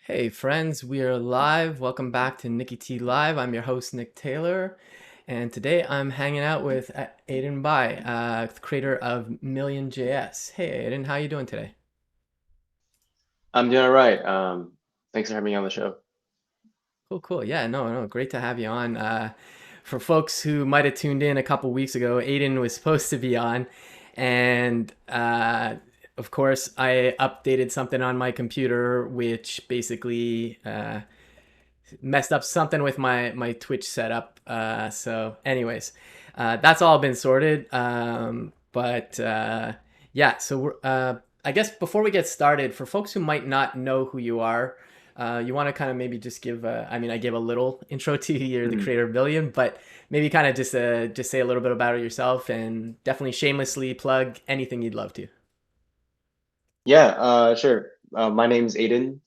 Hey friends, we are live. Welcome back to Nikki T Live. I'm your host Nick Taylor, and today I'm hanging out with Aiden Bai, creator of Million.js. Hey Aiden, how you doing today? I'm doing all right. Thanks for having me on the show. Cool, cool. Yeah, no, great to have you on. For folks who might have tuned in a couple weeks ago, Aiden was supposed to be on, and of course I updated something on my computer, which basically messed up something with my Twitch setup. Anyways, that's all been sorted. But yeah, so I guess before we get started, for folks who might not know who you are, you want to kind of maybe just give. I mean, I gave a little intro to you. You're the Mhm. creator of Billion, but maybe kind of just say a little bit about it yourself, and definitely shamelessly plug anything you'd love to. Yeah, sure. My name's Aiden.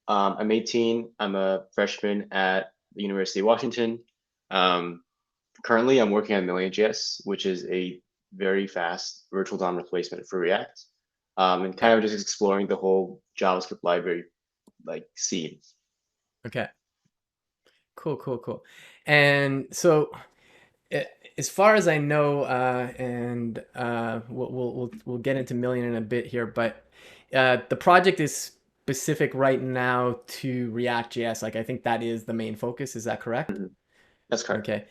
I'm 18. I'm a freshman at the University of Washington. Um, Currently, I'm working on Million.js, which is a very fast virtual DOM replacement for React, and kind Yeah. of just exploring the whole JavaScript library scene. Okay. Cool. Cool. Cool. And so a- as far as I know, and we'll get into Million in a bit here, but the project is specific right now to React.js. Like I think that is the main focus. Is that correct? Mhm. That's correct. Okay.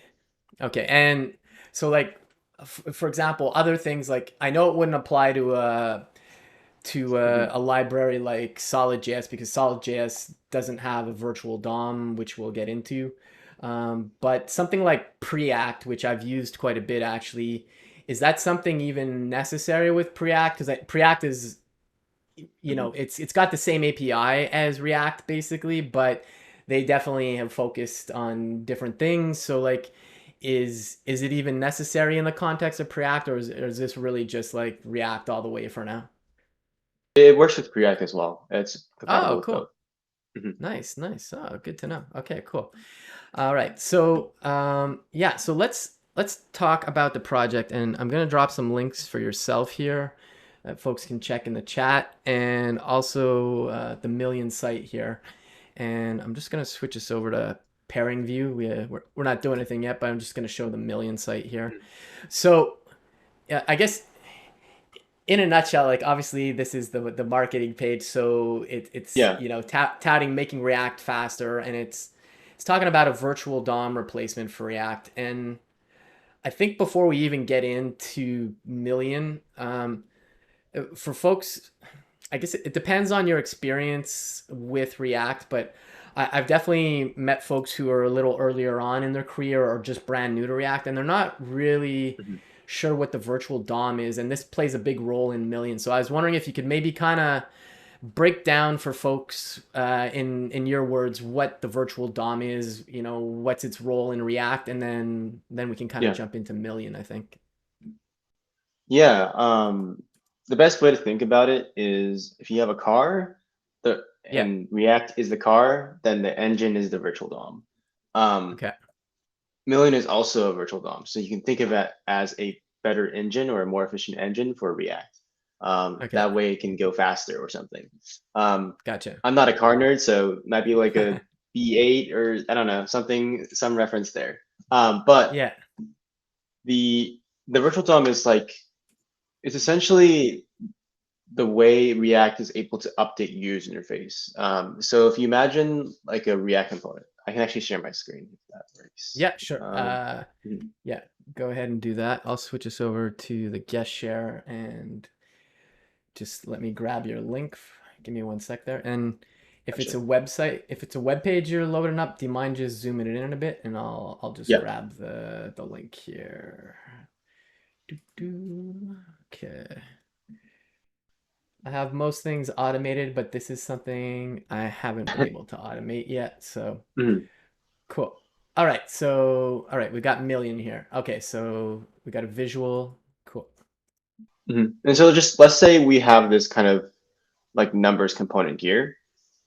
Okay. And so like, for example, other things like I know it wouldn't apply to Mhm. a library like Solid.js because Solid.js doesn't have a virtual DOM, which we'll get into. But something like Preact, which I've used quite a bit actually, is that something even necessary with Preact? Because Preact is, Mhm. it's got the same API as React basically, but they definitely have focused on different things. So like, is it even necessary in the context of Preact, or is this really just like React all the way for now? It works with React as well. It's compatible Oh, with both. cool. Mhm. Nice, nice. Oh, good to know. Okay, cool. All right. Yeah, so let's talk about the project, and I'm gonna drop some links for yourself here that folks can check in the chat, and also the Million site here. And I'm just gonna switch us over to pairing view. We're not doing anything yet, but I'm just gonna show the Million site here. Mhm. So yeah, I guess in a nutshell, like obviously this is the marketing page, so it's Yeah. touting making React faster, and it's talking about a virtual DOM replacement for React. And I think before we even get into Million, for folks, I guess it depends on your experience with React, but I've definitely met folks who are a little earlier on in their career or just brand new to React, and they're not really Mhm. sure what the virtual DOM is, and this plays a big role in Million. So I was wondering if you could maybe kind of break down for folks in your words what the virtual DOM is, what's its role in React, and then we can kind of Yeah. jump into Million, I think. Yeah, the best way to think about it is if you have a car, Yeah. and React is the car, then the engine is the virtual DOM. Um, Okay. Million is also a virtual DOM, so you can think of it as a better engine or a more efficient engine for React. Okay. That way it can go faster or something. Um, Gotcha. I'm not a car nerd, so it might be like a B8 or I don't know, something, some reference there. But Yeah. the the virtual DOM is like it's essentially the way React is able to update user interface. So if you imagine like a React component, I can actually share my screen if that works. Yeah, sure. Mhm. Yeah, go ahead and do that. I'll switch us over to the guest share and just let me grab your link. Give me one sec there. And if it's a Gotcha. website, if it's a web page you're loading up, do you mind just zooming it in a bit, and I'll just Yeah. grab the link here. Doo-doo. Okay. I have most things automated, but this is something I haven't been able to automate yet. So Mhm. cool. All right, we got Million here. Okay, so we got a visual. Cool. Mhm. And so just let's say we have this kind of like numbers component here.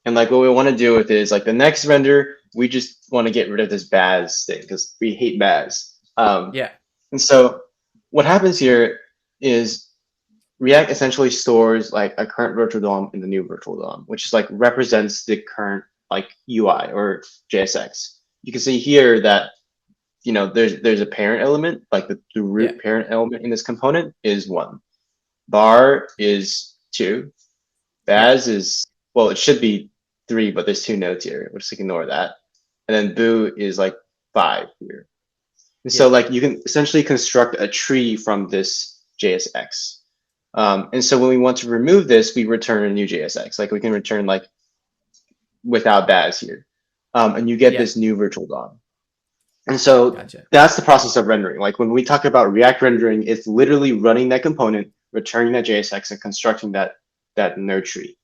And like what we want to do with it is like the next render, we just want to get rid of this Baz thing because we hate Baz. Yeah. And so what happens here is React essentially stores like a current virtual DOM in the new virtual DOM, which is like represents the current like UI or JSX. You can see here that there's a parent element, like the Yeah. root parent element in this component is one. Bar is two. Yeah. Baz is, well, it should be three, but there's two nodes here. We'll just ignore that. And then Boo is like five here. And so Yeah. like you can essentially construct a tree from this JSX. And so when we want to remove this, we return a new JSX. Like we can return like without Baz here. And you get Yeah. this new virtual DOM. And so Gotcha. that's the process of rendering. Like when we talk about React rendering, it's literally running that component, returning that JSX, and constructing that node tree.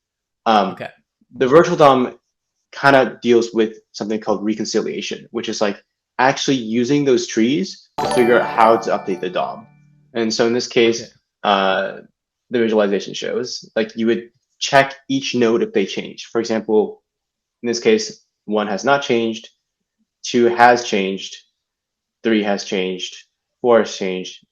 Um, Okay. the virtual DOM kind of deals with something called reconciliation, which is like actually using those trees to figure out how to update the DOM. And so in this Okay. case, the visualization shows like you would check each node if they change. For example, in this case, one has not changed, two has changed, three has changed, four has changed,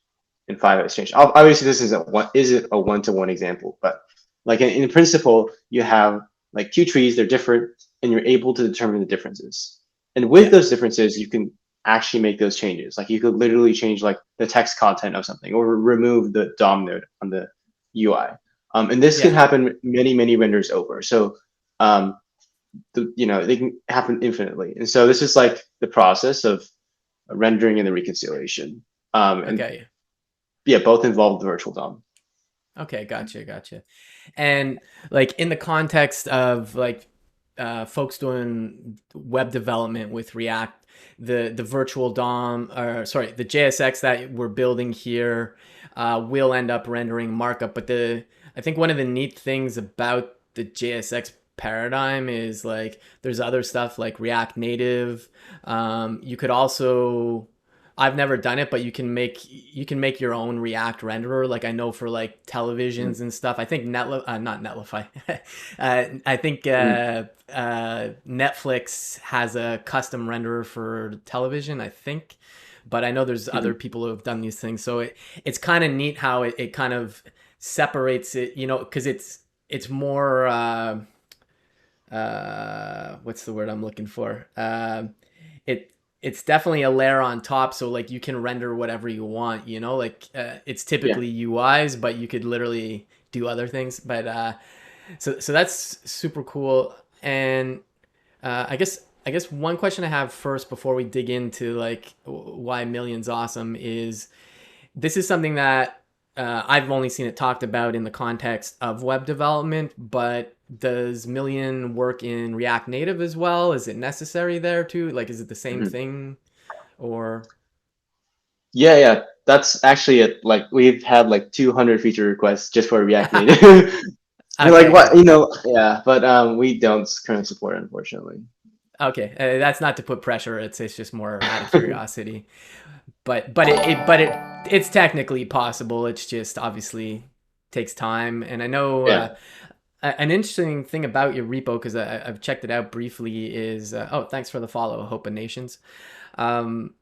and five has changed. Obviously, this isn't a one-to-one example, but like in principle, you have like two trees, they're different, and you're able to determine the differences. And with Yeah. those differences, you can actually make those changes. Like you could literally change like the text content of something or remove the DOM node on the UI. And this can Yeah. happen many renders over. So they can happen infinitely. And so this is like the process of rendering and the reconciliation. And Okay. yeah, both involve the virtual DOM. Okay, gotcha, gotcha. And like in the context of like folks doing web development with React, the virtual DOM, or sorry, the JSX that we're building here will end up rendering markup. But I think one of the neat things about the JSX paradigm is like there's other stuff like React Native. You could also I've never done it, but you can make your own React renderer. Like I know for like Mm-hmm. televisions and stuff. I think not Netlify. I think Netflix has a custom renderer for television. I think, but I know there's Mm-hmm. other people who have done these things. So it's kind of neat how it kind of separates it. Because it's more. What's the word I'm looking for? It it's definitely a layer on top, so like you can render whatever you want. Like it's Yeah. typically UIs, but you could literally do other things. But so that's super cool. And I guess one question I have first before we dig into like why Million's awesome is this is something that I've only seen it talked about in the context of web development, but does Million work in React Native as well? Is it necessary there too? Like, is it the same Mm-hmm. thing or? Yeah. That's actually it. Like we've had like 200 feature requests just for React Native. We're like, Okay, what? okay. Yeah, but we don't currently support it, unfortunately. Okay, that's not to put pressure. It's just more out of curiosity. But it's technically possible. It's just obviously takes time. And I know Yeah. an interesting thing about your repo, because I've checked it out briefly, is oh, thanks for the follow, Hope of Nations. Um,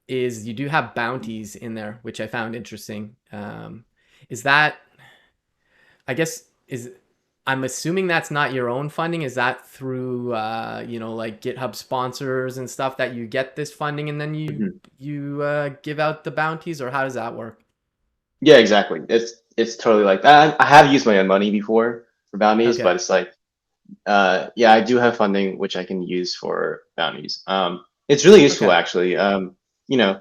is you do have bounties in there, which I found interesting. Is that, I guess, is I'm assuming that's not your own funding. Is that through like GitHub sponsors and stuff that you get this funding and then you Mhm. you give out the bounties, or how does that work? Yeah, exactly. It's totally like that. I have used my own money before for bounties, Okay. but it's like yeah, I do have funding which I can use for bounties. It's really useful Okay. actually. You know,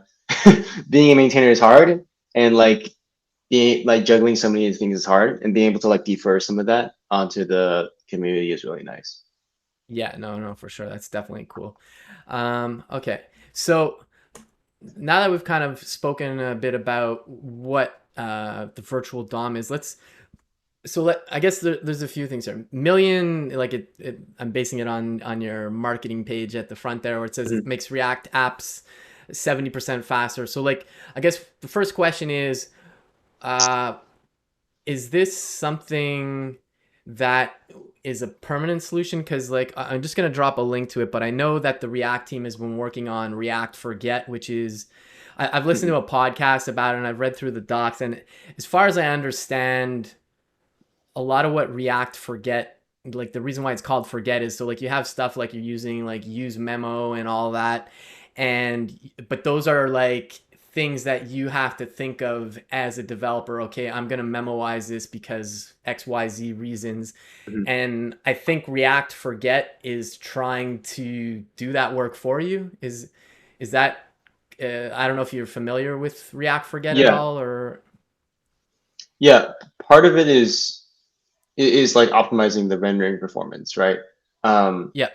being a maintainer is hard, and like being like juggling so many things is hard, and being able to like defer some of that onto the community is really nice. Yeah, no, no, for sure. That's definitely cool. Okay. So now that we've kind of spoken a bit about what the virtual DOM is, I guess there's a few things here. Million, like I'm basing it on your marketing page at the front there, where it says it Mhm. makes React apps 70% faster. So like, I guess the first question uh, is this something that is a permanent solution? Because like I'm just gonna drop a link to it, but I know that the React team has been working on React Forget, which is I've listened Mhm. to a podcast about it and I've read through the docs, and as far as I understand, a lot of what React Forget like the reason why it's called forget is so like you have stuff like you're using like use memo and all that, and but those are like things that you have to think of as a developer. Okay, I'm gonna memoize this because XYZ reasons. Mhm. And I think React Forget is trying to do that work for you. Is that I don't know if you're familiar with React Forget at Yeah, all, or yeah. Part of it is like optimizing the rendering performance, right? Um, yeah.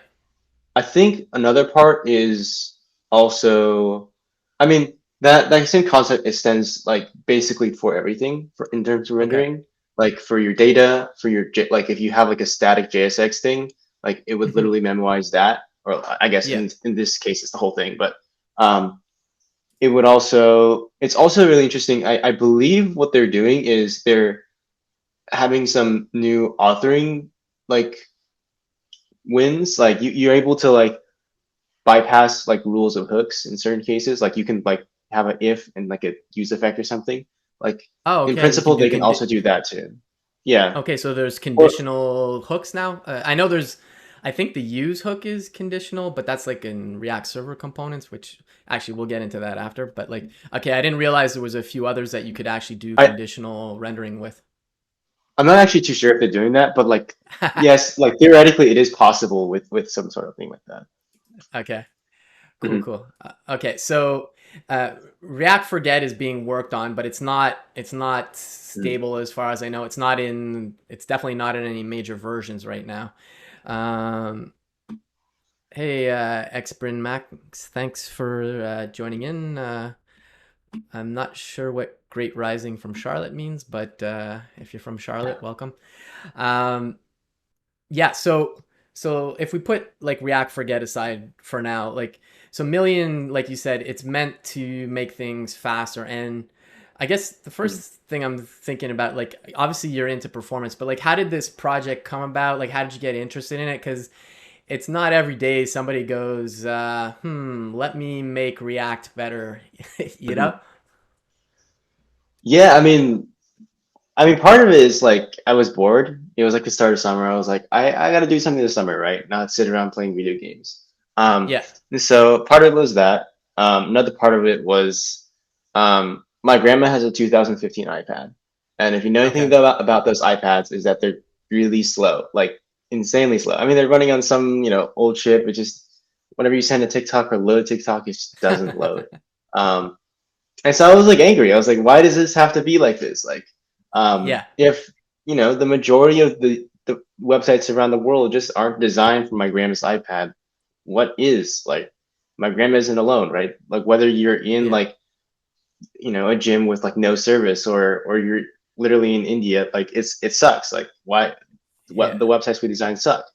I think another part is also, I mean, that same concept extends like basically for everything for in terms of Okay. rendering, like for your data, for your like if you have like a static JSX thing, like it would Mhm. literally memorize that, or I guess Yeah. in this case it's the whole thing, but um, it's also really interesting. I believe what they're doing is they're having some new authoring like wins, like you're able to like bypass like rules of hooks in certain cases. Like you can like have an if and like a use effect or something. Like Oh, in okay. You can principle, do they can also do that too. Yeah. okay, so there's Or conditional hooks now. I know there's, I think the use hook is conditional, but that's like in React Server components, which actually we'll get into that after. But like, okay, I didn't realize there was a few others that you could actually do I conditional rendering with. I'm not actually too sure if they're doing that, but like yes, like theoretically, it is possible with some sort of thing like that. Okay, cool, Hmm. cool. Okay, so React Forget is being worked on, but it's not Hmm. stable as far as I know. It's not in. It's definitely not in any major versions right now. Um, Hey, Xbrin Max, thanks for joining in. I'm not sure what Great Rising from Charlotte means, but if you're from Charlotte, welcome. Um, yeah, so if we put like React Forget aside for now, like so Million, like you said, it's meant to make things faster. And I guess the Hmm. first thing I'm thinking about, like obviously you're into performance, but like how did this project come about? Like how did you get interested in it? Because it's not every day somebody goes, let me make React better, you know? Hmm. Yeah, I mean, part of it is like I was bored. It was like the start of summer. I was like, I got to do something this summer, right? Not sit around playing video games. Um, Yeah. and so part of it was that. Another part of it was my grandma has a 2015 iPad, and if you know anything Okay. about those iPads, is that they're really slow, like insanely slow. I mean, they're running on some old chip. It just whenever you send a TikTok or load TikTok, it just doesn't load. Um, and so I was like angry. I was like, why does this have to be like this? Like, Yeah. if the majority of the websites around the world just aren't designed for my grandma's iPad, what is like my grandma isn't alone, right? Like whether you're in Yeah. like a gym with like no service or you're literally in India, like it sucks. Like why what Yeah. the websites we design suck.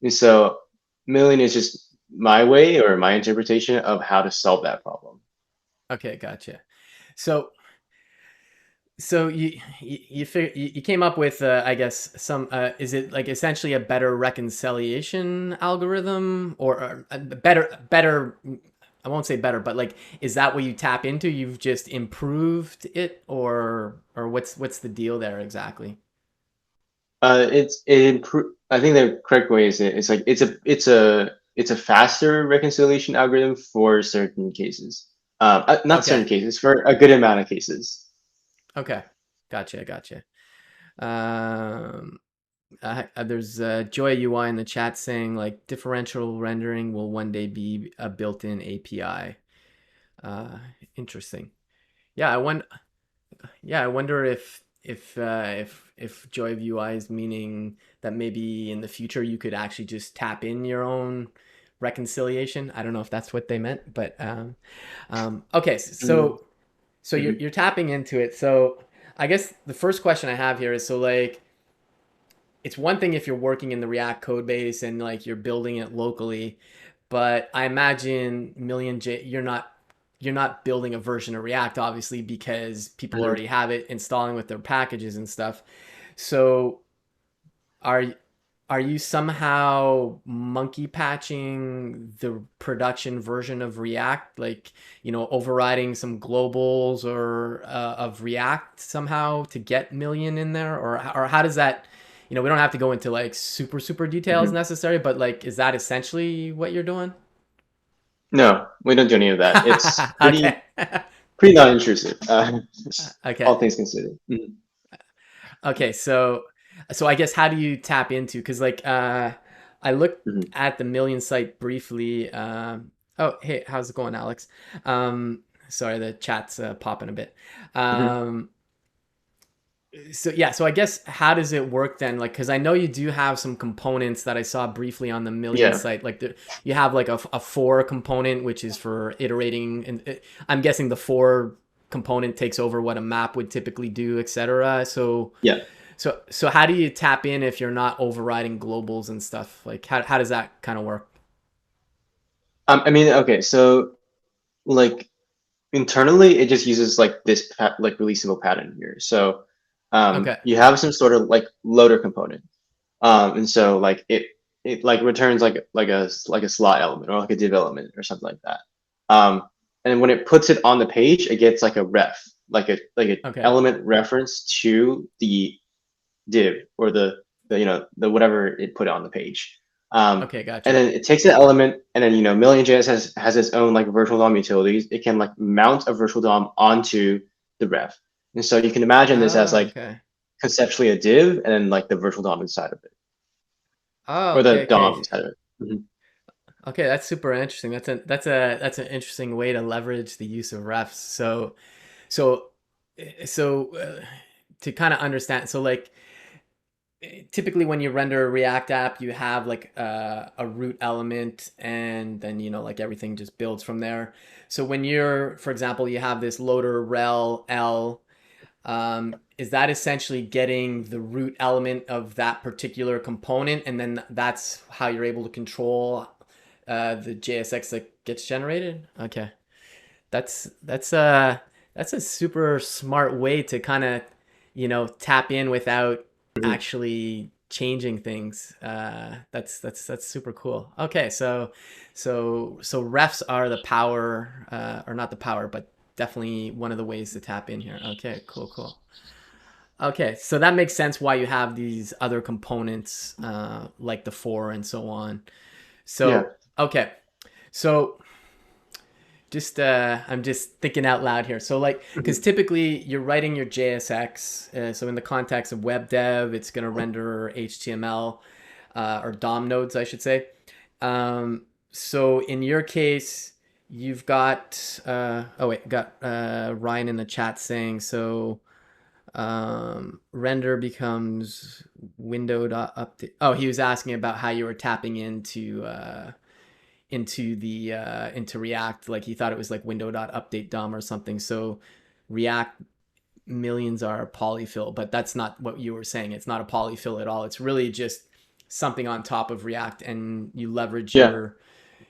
And so Million is just my way or my interpretation of how to solve that problem. Okay, gotcha. So so you came up with I guess some is it like essentially a better reconciliation algorithm or better I won't say better, but like is that what you tap into? You've just improved it, or what's the deal there exactly? I think the correct way is it's like it's a faster reconciliation algorithm for certain cases. Not Okay. certain cases, for a good amount of cases. Okay. Gotcha. Gotcha. Um, there's Joy UI in the chat saying like differential rendering will one day be a built-in API. Uh, Interesting. Yeah, I wonder if Joy of UI is meaning that maybe in the future you could actually just tap in your own reconciliation. I don't know if that's what they meant, but okay. Mm-hmm. So you're tapping into it. So I guess the first question I have here is so like it's one thing if you're working in the React code base and like you're building it locally, but I imagine you're not building a version of React obviously because people Hmm. already have it installing with their packages and stuff. So are are you somehow monkey patching the production version of React, like overriding some globals or of React somehow to get Million in there, or how does that? we don't have to go into like super details Mhm. necessary, but like, is that essentially what you're doing? No, we don't do any of that. It's Okay. pretty non-intrusive, Okay. all things considered. Mhm. Okay, so I guess how do you tap into? Because like I looked Mhm. at the Million site briefly. Oh, hey, how's it going, Alex? Sorry, the chat's popping a bit. Mhm. Um, so yeah, so I guess how does it work then? Like, because I know you do have some components that I saw briefly on the Million Yeah, site. Like, you have like a for component, which is for iterating, and I'm guessing the for component takes over what a map would typically do, etc. yeah. So how do you tap in if you're not overriding globals and stuff? Like how does that kind of work? I mean, okay, so like internally, it just uses like this like releasable pattern here. So Okay. you have some sort of like loader component, and so like it like returns like a slot element or like a div element or something like that. And when it puts it on the page, it gets like a ref, like a Okay. element reference to the div or the the whatever it put on the page. Okay, And gotcha. then it takes an element, and then Million.js has its own like virtual DOM utilities. It can like mount a virtual DOM onto the ref, and so you can imagine this as Oh, like okay. conceptually a div, and then like the virtual DOM inside of it, Oh, or okay, the okay. DOM inside of it. Mhm. Okay, that's super interesting. That's an interesting way to leverage the use of refs. So so to kind of understand, so like typically when you render a React app, you have like a root element, and then like everything just builds from there. So when you're, for example, you have this loader rel l, is that essentially getting the root element of that particular component, and then that's how you're able to control the JSX that gets generated? Okay, that's a super smart way to kind of tap in without Mhm. actually changing things. That's super cool. Okay, so refs are the power, or not the power, but definitely one of the ways to tap in here. Okay, cool. Okay, so that makes sense why you have these other components, like the for and so on. Yeah. So okay, so just I'm just thinking out loud here. So like, because Mhm. typically you're writing your JSX, so in the context of web dev, it's going to render HTML, or DOM nodes, I should say. So in your case, you've got oh wait, got Ryan in the chat saying so. Render becomes window update. Oh, he was asking about how you were tapping into the into React. Like he thought it was like window.update DOM or something. So React millions are polyfill, but that's not what you were saying. It's not a polyfill at all. It's really just something on top of React, and you leverage Yeah.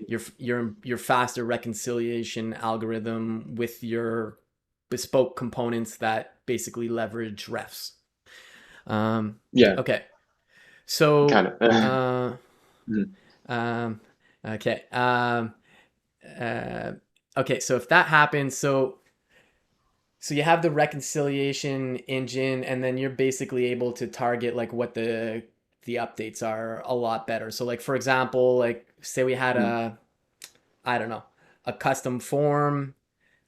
your faster reconciliation algorithm with your bespoke components that basically leverage refs. Um, Yeah. okay, Kind so of. Mhm. um, okay. Uh, okay, so if that happens, so you have the reconciliation engine, and then you're basically able to target like what the updates are a lot better. So like for example, like say we had Mhm. a, I don't know, a custom form,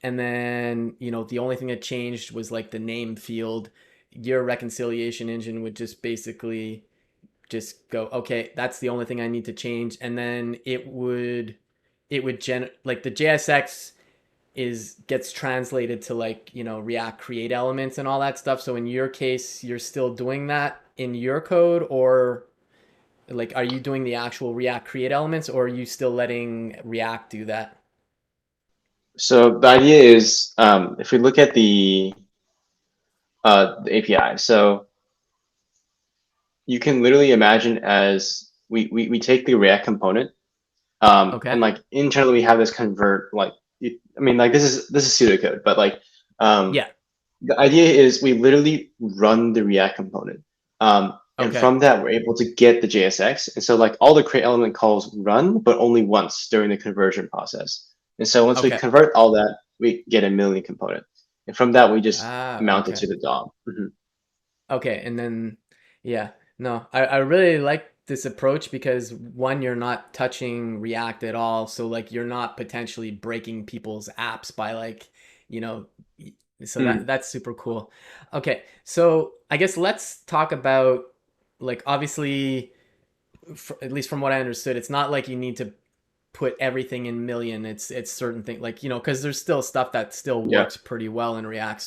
and then the only thing that changed was like the name field. Your reconciliation engine would just basically just go, okay, that's the only thing I need to change, and then it would like the JSX is gets translated to like React create elements and all that stuff. So in your case, you're still doing that in your code, or like are you doing the actual React create elements, or are you still letting React do that? So the idea is, if we look at the API, so you can literally imagine as we take the React component, and Okay. like internally we have this convert like I mean like this is pseudocode, but like um, Yeah. the idea is we literally run the React component, and Okay. from that we're able to get the JSX, and so like all the create element calls run, but only once during the conversion process. And so once we Okay. convert all that, we get a million component, and from that we just Ah, mount it okay. to the DOM. Mhm. Okay, and then yeah. No, I really like this approach because one, you're not touching React at all. So like you're not potentially breaking people's apps by like, you know, so Mm, that's super cool. Okay, so I guess let's talk about like obviously, at least from what I understood, it's not like you need to put everything in Million. It's certain things like because there's still stuff that still yeah. works pretty well in React.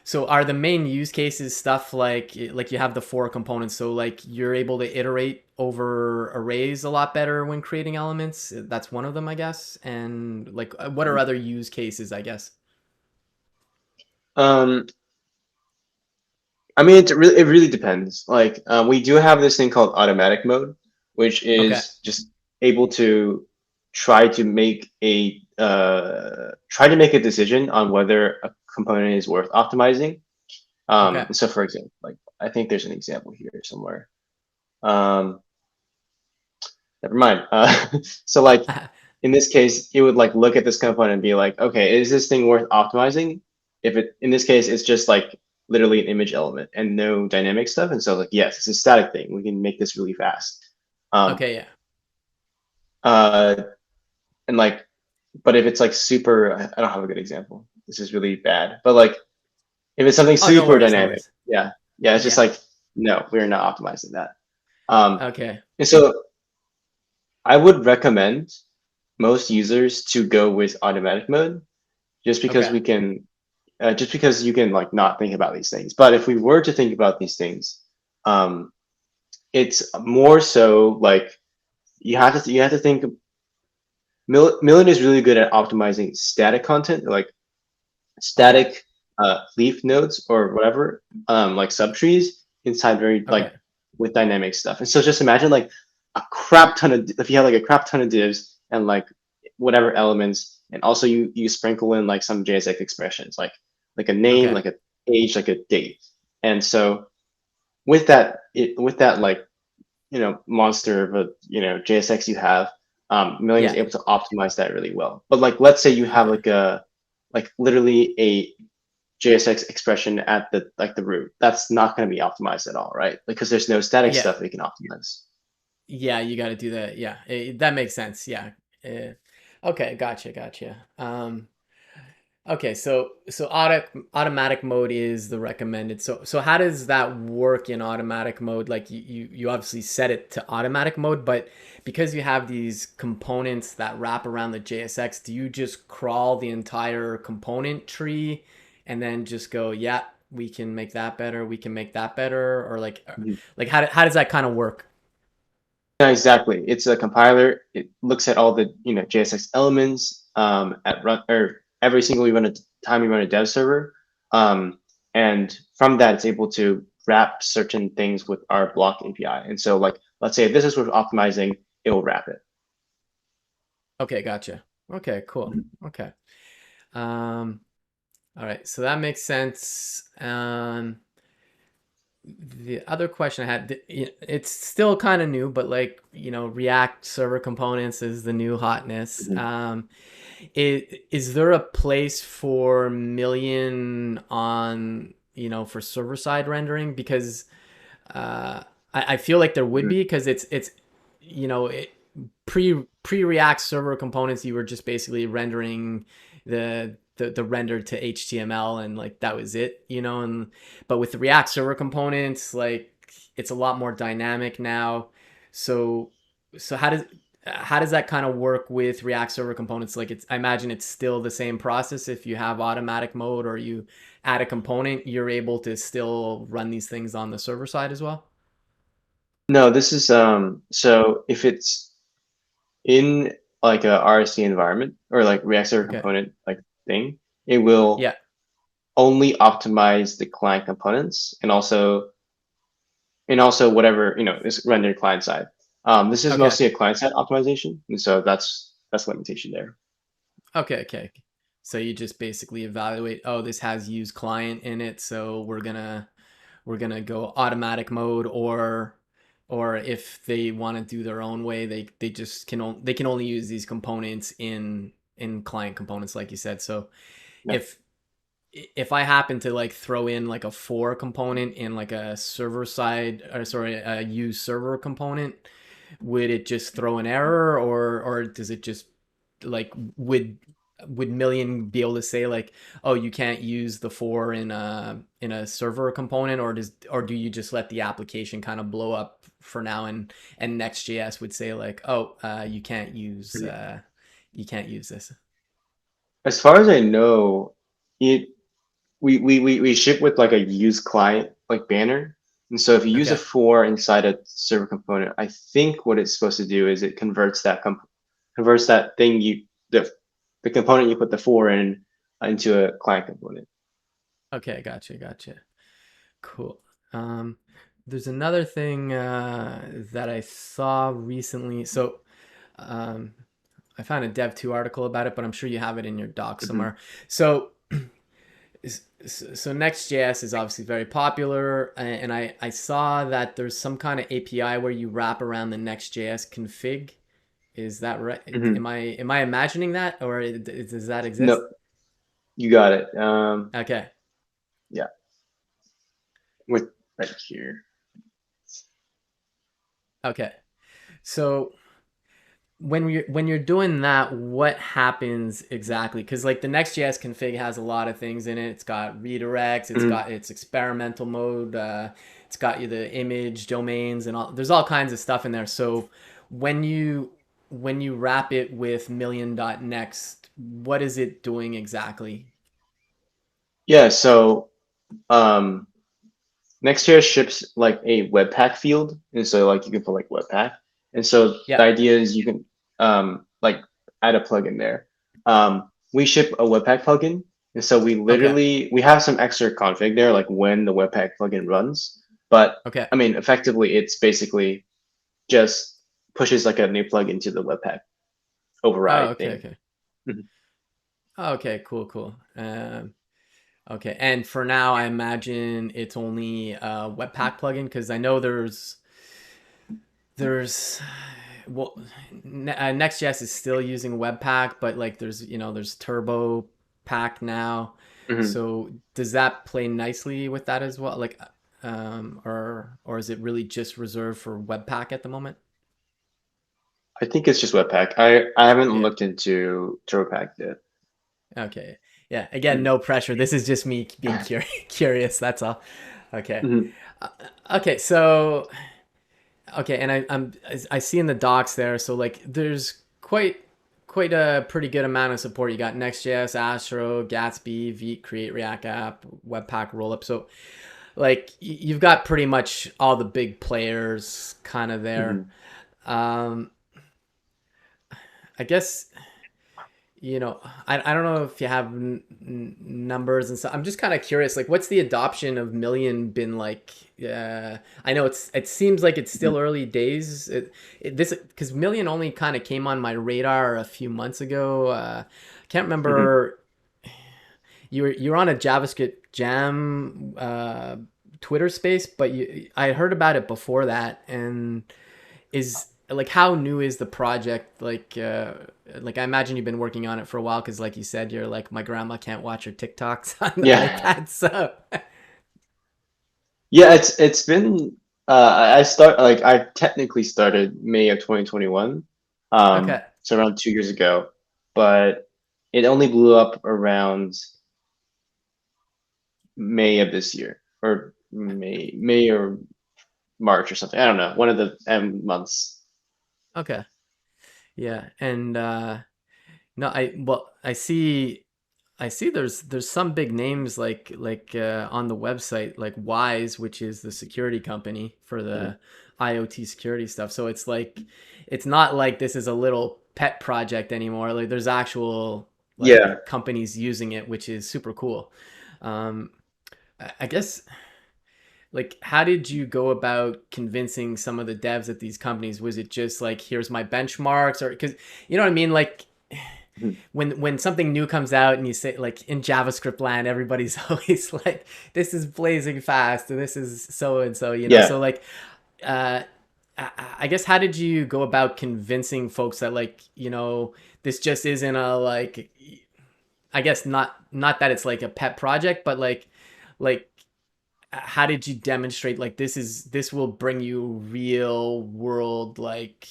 So are the main use cases stuff like you have the four components, so like you're able to iterate over arrays a lot better when creating elements? That's one of them, I guess. And like what are other use cases, I guess? Um, I mean, it really depends. Like, we do have this thing called automatic mode, which Okay. is just able to try to make a decision on whether a component is worth optimizing. Okay. So for example, like I think there's an example here somewhere. Um, Never mind. So like in this case, it would like look at this component and be like, okay, is this thing worth optimizing? If it in this case, it's just like literally an image element and no dynamic stuff. And so like, yes, it's a static thing. We can make this really fast. Um, Okay, yeah. uh, and like, but if it's like super, I don't have a good example. This is really bad. But like, if it's something Oh, no super worries, no dynamic, worries. yeah, yeah, it's just Yeah. like, no, we're not optimizing that. Um, Okay. and so I would recommend most users to go with automatic mode just because Okay. we can just because you can like not think about these things. But if we were to think about these things, um, it's more so like you have to think. Million is really good at optimizing static content, like Okay. static leaf nodes or whatever, like subtrees inside very like Okay. with dynamic stuff. And so just imagine like a crap ton of if you have like a crap ton of divs and like whatever elements, and also you sprinkle in like some JSX expressions, like a name, Okay. like a age, like a date. And so with that like monster of a JSX you have, Million is Yeah. able to optimize that really well. But like let's say you have Okay. like literally a JSX expression at the root. That's not going to be optimized at all, right? Because there's no static Yeah. stuff we can optimize. Yeah, you got to do that. Yeah. That makes sense. Yeah. Okay, gotcha. Okay, so automatic mode is the recommended. So how does that work in automatic mode? Like you obviously set it to automatic mode, but because you have these components that wrap around the JSX, do you just crawl the entire component tree and then just go, yeah, we can make that better, we can make that better, or Mhm. like how does that kind of work? Yeah, exactly. It's a compiler. It looks at all the JSX elements at run or every single time you run a dev server, and from that it's able to wrap certain things with our block API. And so like let's say if this is worth optimizing, it will wrap it. Okay, gotcha. Okay, cool. Okay. Um, all right, so that makes sense. The other question I had, it's still kind of new, but like, React server components is the new hotness. Mhm. Is there a place for Million on, for server side rendering? Because I feel like there would Mhm. be, because it's you know it, pre React server components, you were just basically rendering the render to HTML, and like that was it, and but with the React server components, like it's a lot more dynamic now. So so how does that kind of work with React server components? Like I imagine it's still the same process. If you have automatic mode or you add a component, you're able to still run these things on the server side as well. No, this is so if it's in like a RSC environment or like React Server Okay. component like thing, it will Yeah. only optimize the client components and also whatever is rendered client side. This is Okay. mostly a client side optimization, and so that's the limitation there. Okay. So you just basically evaluate, oh, this has use client in it, so we're gonna go automatic mode, or if they want to do their own way, they just they can only use these components in client components, like you said. So Yeah. if if I happen to like throw in like a for component in like a server side, or sorry, a use server component, would it just throw an error, or does it just like would Million be able to say like, oh, you can't use the for in a server component, or do you just let the application kind of blow up for now, and Next.js would say like, oh, Mhm. you can't use this. As far as I know, it we ship with like a use client like banner. And so if you use a Okay. for inside a server component, I think what it's supposed to do is it converts that thing the component you put the for in into a client component. Okay, gotcha. Cool. Um, there's another thing that I saw recently. So um, I found a Dev 2 article about it, but I'm sure you have it in your doc Hmm. somewhere. So so Next.js is obviously very popular, and I saw that there's some kind of API where you wrap around the Next.js config. Is that right? Hmm. Am I imagining that, or does that exist? No, you got it. Okay, Yeah, with right here. okay. So when you're doing that, what happens exactly? Because like the Next.js config has a lot of things in it. It's got redirects. It's Hmm. got its experimental mode. It's got you the image domains and all. There's all kinds of stuff in there. So when you when you wrap it with Million.next, what is it doing exactly? Yeah, so um, Next.js ships like a Webpack field, and so like you can put like Webpack, and so the Yeah. idea is you can like add a plugin there. We ship a Webpack plugin, and so Okay. we have some extra config there, like when the Webpack plugin runs. But Okay. I mean, effectively, it's basically just pushes like a new plugin to the Webpack Oh, override okay. thing. Okay. Mhm. Oh, okay. Cool. Okay, and for now, I imagine it's only a Webpack plugin because I know there's well, Next.js is still using Webpack, but like there's Turbo Pack now. Mhm. So does that play nicely with that as well? Like, or is it really just reserved for Webpack at the moment? I think it's just Webpack. I haven't Yeah. looked into TurboPack yet. Okay. Yeah. Again, Mhm. no pressure. This is just me being curious. That's all. Okay. Mhm. Uh, okay. So okay, and I see in the docs there, so like there's quite a pretty good amount of support. You got Next.js, Astro, Gatsby, Vite, Create React App, Webpack Rollup. So like you've got pretty much all the big players kind of there. Mhm. Um, I guess I don't know if you have numbers and stuff. I'm just kind of curious, like, what's the adoption of Million been like? I know it seems like it's Mhm. still early days. This because Million only kind of came on my radar a few months ago. Can't Mhm. remember you were on a JavaScript Jam Twitter space, but I heard about it before that, and is like how new is the project like I imagine you've been working on it for a while because like you said you're like my grandma can't watch her TikToks on the Yeah. iPad, so Yeah, it's been I start like I technically started May of 2021. okay. So around 2 years ago, but it only blew up around May of this year or May or March or something. I don't know. One of the months. Okay, yeah, and no, I see there's some big names like on the website like Wise, which is the security company for Mhm. the IoT security stuff. So it's like it's not like this is a little pet project anymore. Like there's actual Yeah. like companies using it, which is super cool. Um, I guess like how did you go about convincing some of the devs at these companies? Was it just like here's my benchmarks, or because you know what I mean? Like Mhm. when something new comes out and you say like in JavaScript land, everybody's always like, this is blazing fast and this is so and so, Yeah. So like, uh, I guess how did you go about convincing folks that like, this just isn't a like I guess not that it's like a pet project, but like how did you demonstrate like this will bring you real world like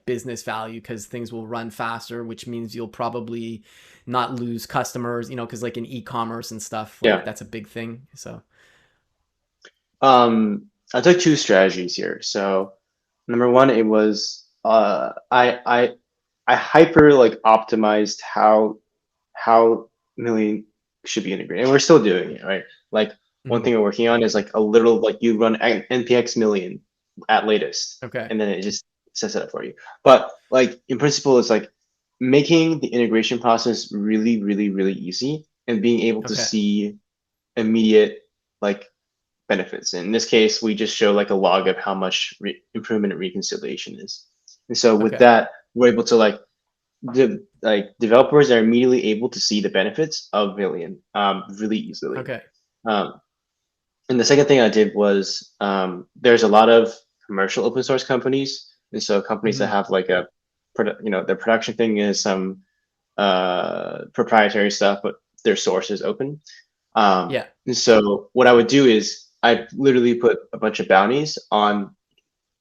business value because things will run faster, which means you'll probably not lose customers, because like in e-commerce and stuff, like Yeah. that's a big thing. So I took two strategies here. So number one, it was I hyper like optimized how Million should be integrated, and we're still doing it, right? Like one mhm. thing we're working on is like a little like you run npx million at latest, Okay. and then it just sets it up for you. But like in principle, it's like making the integration process really, really, really easy and being able to Okay. see immediate like benefits. In this case, we just show like a log of how much improvement in reconciliation is. And so with Okay. that, we're able to like developers are immediately able to see the benefits of Villian really easily. Okay. Um, and the second thing I did was there's a lot of commercial open source companies, and so companies that Hmm. have like their production thing is some proprietary stuff, but their source is open. Yeah. And so what I would do is I literally put a bunch of bounties on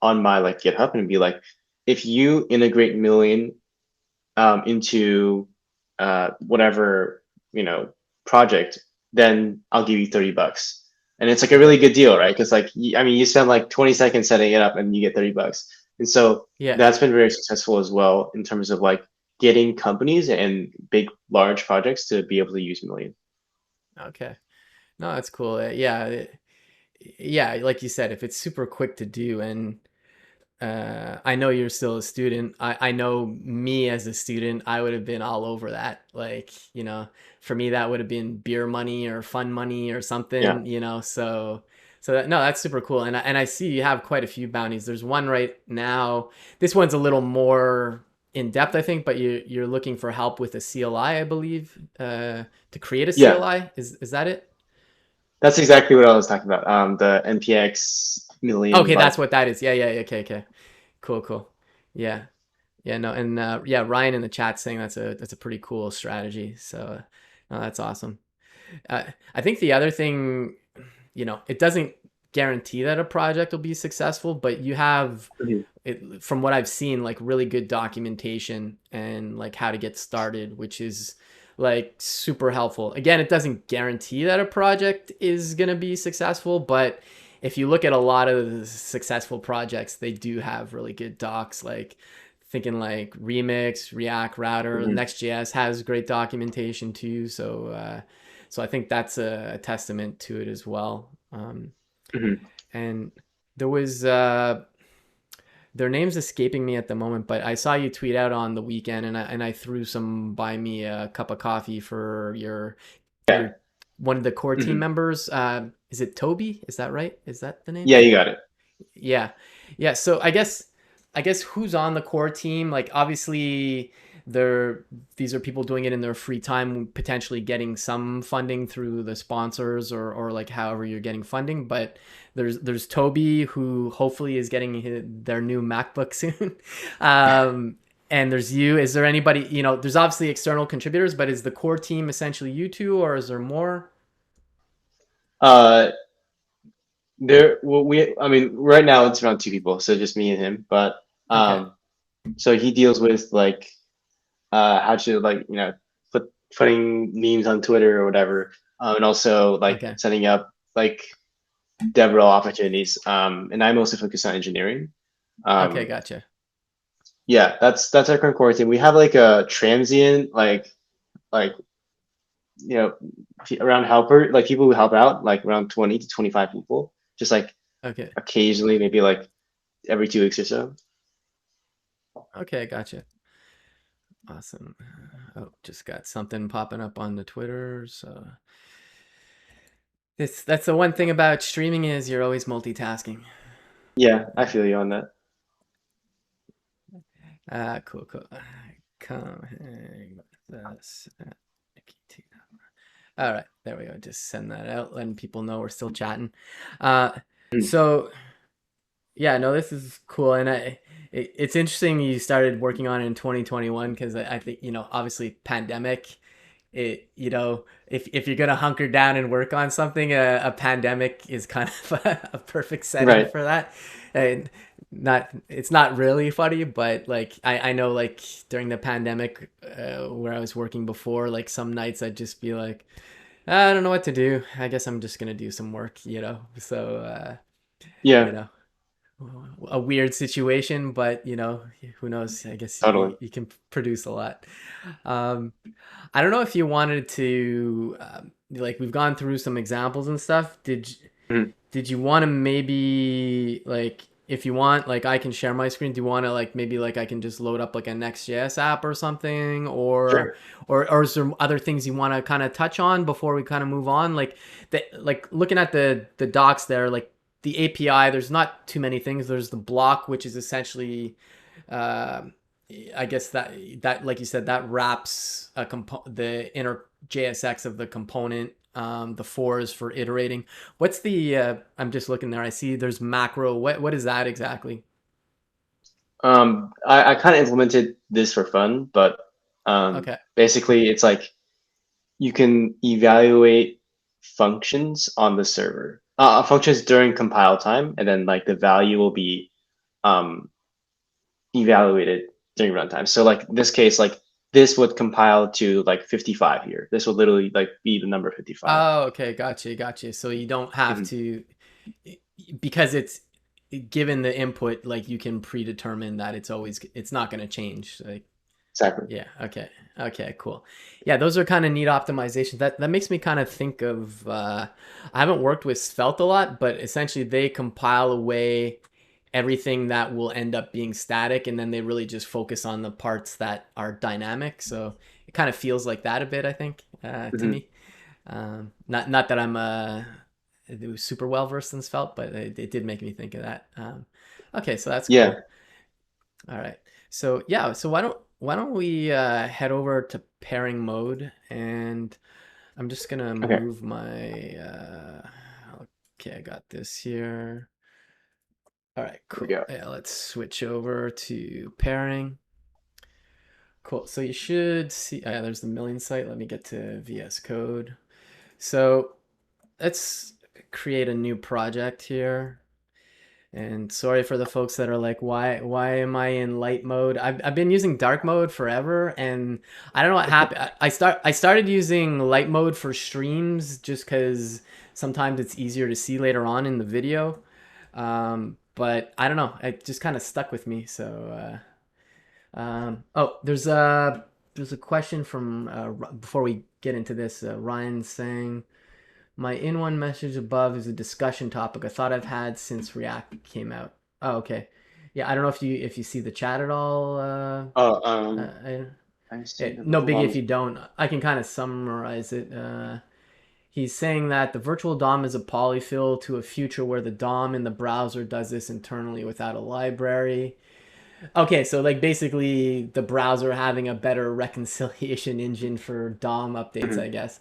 my like GitHub and be like, if you integrate Million into whatever project, then I'll give you $30. And it's like a really Okay. good deal, right? Because like I mean, you spend like 20 seconds setting it up and you get $30. And so Yeah. that's been very successful as well in terms of like getting companies and big large projects to be able to use Million. Okay. No, that's cool. Yeah, like you said, if it's super quick to do, and I know you're still a student. I know me as a student, I would have been all over that. Like, for me, that would have been beer money or fun money or Yeah. something, so that, no, that's super cool. And I see you have quite a few bounties. There's one right now. This one's a little more in depth, I think, but you're looking for help with a CLI, I believe, to create a Yeah. CLI. Is that it? That's exactly what I was talking about. The NPX Million Okay, that's like what that is. Yeah, yeah, yeah, okay, okay. Cool, cool. Yeah. Yeah, no, and yeah, Ryan in the chat saying that's a pretty cool strategy. So, no, that's awesome. Uh, I think the other thing, it doesn't guarantee that a project will be successful, but you have Mhm. it from what I've seen, like really good documentation and like how to get started, which is like super helpful. Again, it doesn't guarantee that a project is gonna be successful, but if you look at a lot of the successful projects, they do have really good docs. Like thinking like Remix, React Router, Mhm. Next.js has great documentation too. So I think that's a testament to it as well. Mhm. And there was their name's escaping me at the moment, but I saw you tweet out on the weekend, and I threw some buy me a cup of coffee for your Yeah. one of the core team Mhm. members. Is it Toby? Is that right? Is that the name? Yeah, you got it. Yeah, yeah. So I guess who's on the core team? Like obviously, they're these are people doing it in their free time, potentially getting some funding through the sponsors or like however you're getting funding. But there's Toby who hopefully is getting their new MacBook soon. um, and there's you. Is there anybody? There's obviously external contributors, but is the core team essentially you two, or is there more? Uh, I mean, right now it's around two people, so just me and him. But Okay. um, so he deals with like how to like putting memes on Twitter or whatever, and also like Okay. setting up like DevRel opportunities. And I mostly focus on engineering. Okay. Um, Gotcha. yeah, that's our current core team. We have like a transient like around helper like people who help out like around 20 to 25 people, just like Okay. occasionally, maybe like every 2 weeks or so. Okay. Gotcha. Awesome. Oh, just got something popping up on the Twitter. So that's the one thing about streaming is you're always multitasking. Yeah, I Yeah. feel you on that. Cool, cool. Come hang with us at Nikki T. All right, there we go. Just send that out, letting people know we're still chatting. Uh, Mm. so yeah, no, this is cool, and it's interesting you started working on it in 2021 because I think obviously pandemic if you're gonna hunker down and work on something, a pandemic is kind of a perfect setting Right. for that. And not it's not really funny, but like I know like during the pandemic, where I was working before, like some nights I'd just be like, I don't know what to do. I guess I'm just gonna do some work, So you Yeah, know, a weird situation, but who knows? I guess totally. you can produce a lot. Um, I don't know if you wanted to, like, we've gone through some examples and stuff. Mhm. Did you want to maybe like, if you want, like, I can share my screen. Do you want to like maybe like I can just load up like a Next.js app or something, Sure. or is there other things you want to kind of touch on before we kind of move on? Like looking at the docs there, like the API. There's not too many things. There's the block, which is essentially uh, I guess that like you said that wraps the inner JSX of the component. The four is for iterating. What's the? I'm just looking there. I see there's macro. What is that exactly? I kind of implemented this for fun, but Okay. basically it's like you can evaluate functions on the server, functions during compile time, and then like the value will be um, evaluated during runtime. So like this case, like this would compile to like 55 here. This would literally like be the number 55. Oh, okay. Gotcha. So you don't have Mhm. to, because it's given the input, like you can predetermine that it's not going to change. Like, Exactly. yeah. Okay. Okay. Cool. Yeah, those are kind of neat optimizations. That makes me kind of think of. I haven't worked with Svelte a lot, but essentially they compile away everything that will end up being static, and then they really just focus on the parts that are dynamic. So it kind of feels like that a bit. I think to Hmm. me. Not that I'm super well versed in Svelte, but it did make me think of that. Okay, so that's Yeah. cool. All right. So yeah, so why don't we head over to pairing mode, and I'm just gonna Okay. move my okay, I got this here. All right, There we cool. go. Yeah, let's switch over to pairing. Cool. So you should see, yeah, there's the million site. Let me get to VS Code. So let's create a new project here. And sorry for the folks that are like, why am I in light mode? I've been using dark mode forever, and I don't know what happened. I started using light mode for streams just because sometimes it's easier to see later on in the video. But I don't know, it just kind of stuck with me. So oh, there's a question from before we get into this. Ryan saying, my in one message above is a discussion topic I thought I've had since React came out. Oh, okay. Yeah, I don't know if you see the chat at all. Oh, I, I see the no virtual biggie DOM if is. you don't. I can kind of summarize it. He's saying that the virtual DOM is a polyfill to a future where the DOM in the browser does this internally without a library. Okay, so like basically the browser having a better reconciliation engine for DOM updates, I Mhm. guess.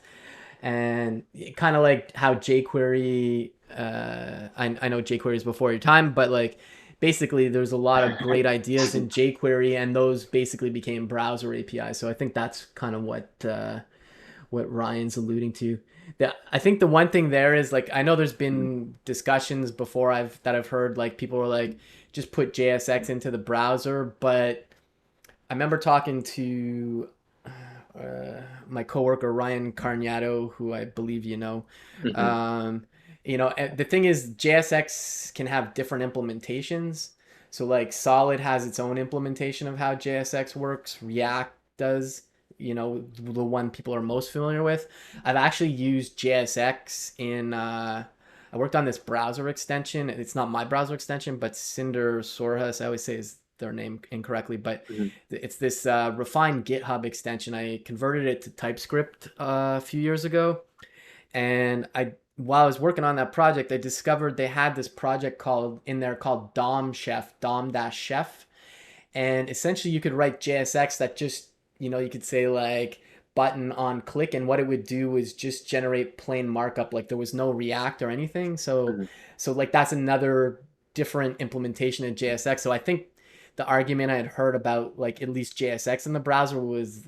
And kind of like how jQuery, I know jQuery is before your time, but like basically there's a lot of great ideas in jQuery, and those basically became browser APIs. So I think that's kind of what Ryan's alluding to. I think the one thing there is like I know there's Mhm. been discussions before I've heard like people were like just put JSX into the browser, but I remember talking to my coworker Ryan Carniato, who I believe you know. Mhm. Um, the thing is, JSX can have different implementations. So like Solid has its own implementation of how JSX works. React does. The one people are most familiar with. I've actually used JSX in. I worked on this browser extension. It's not my browser extension, but Cinder Sorhas. I always say is their name incorrectly, but Mhm. it's this refined GitHub extension. I converted it to TypeScript a few years ago, and while I was working on that project, I discovered they had this project called DOM Chef, DOM dash Chef, and essentially you could write JSX that just you could say like button on click, and what it would do is just generate plain markup, like there was no React or anything. so Mhm. so like that's another different implementation of JSX. So I think the argument I had heard about like at least JSX in the browser was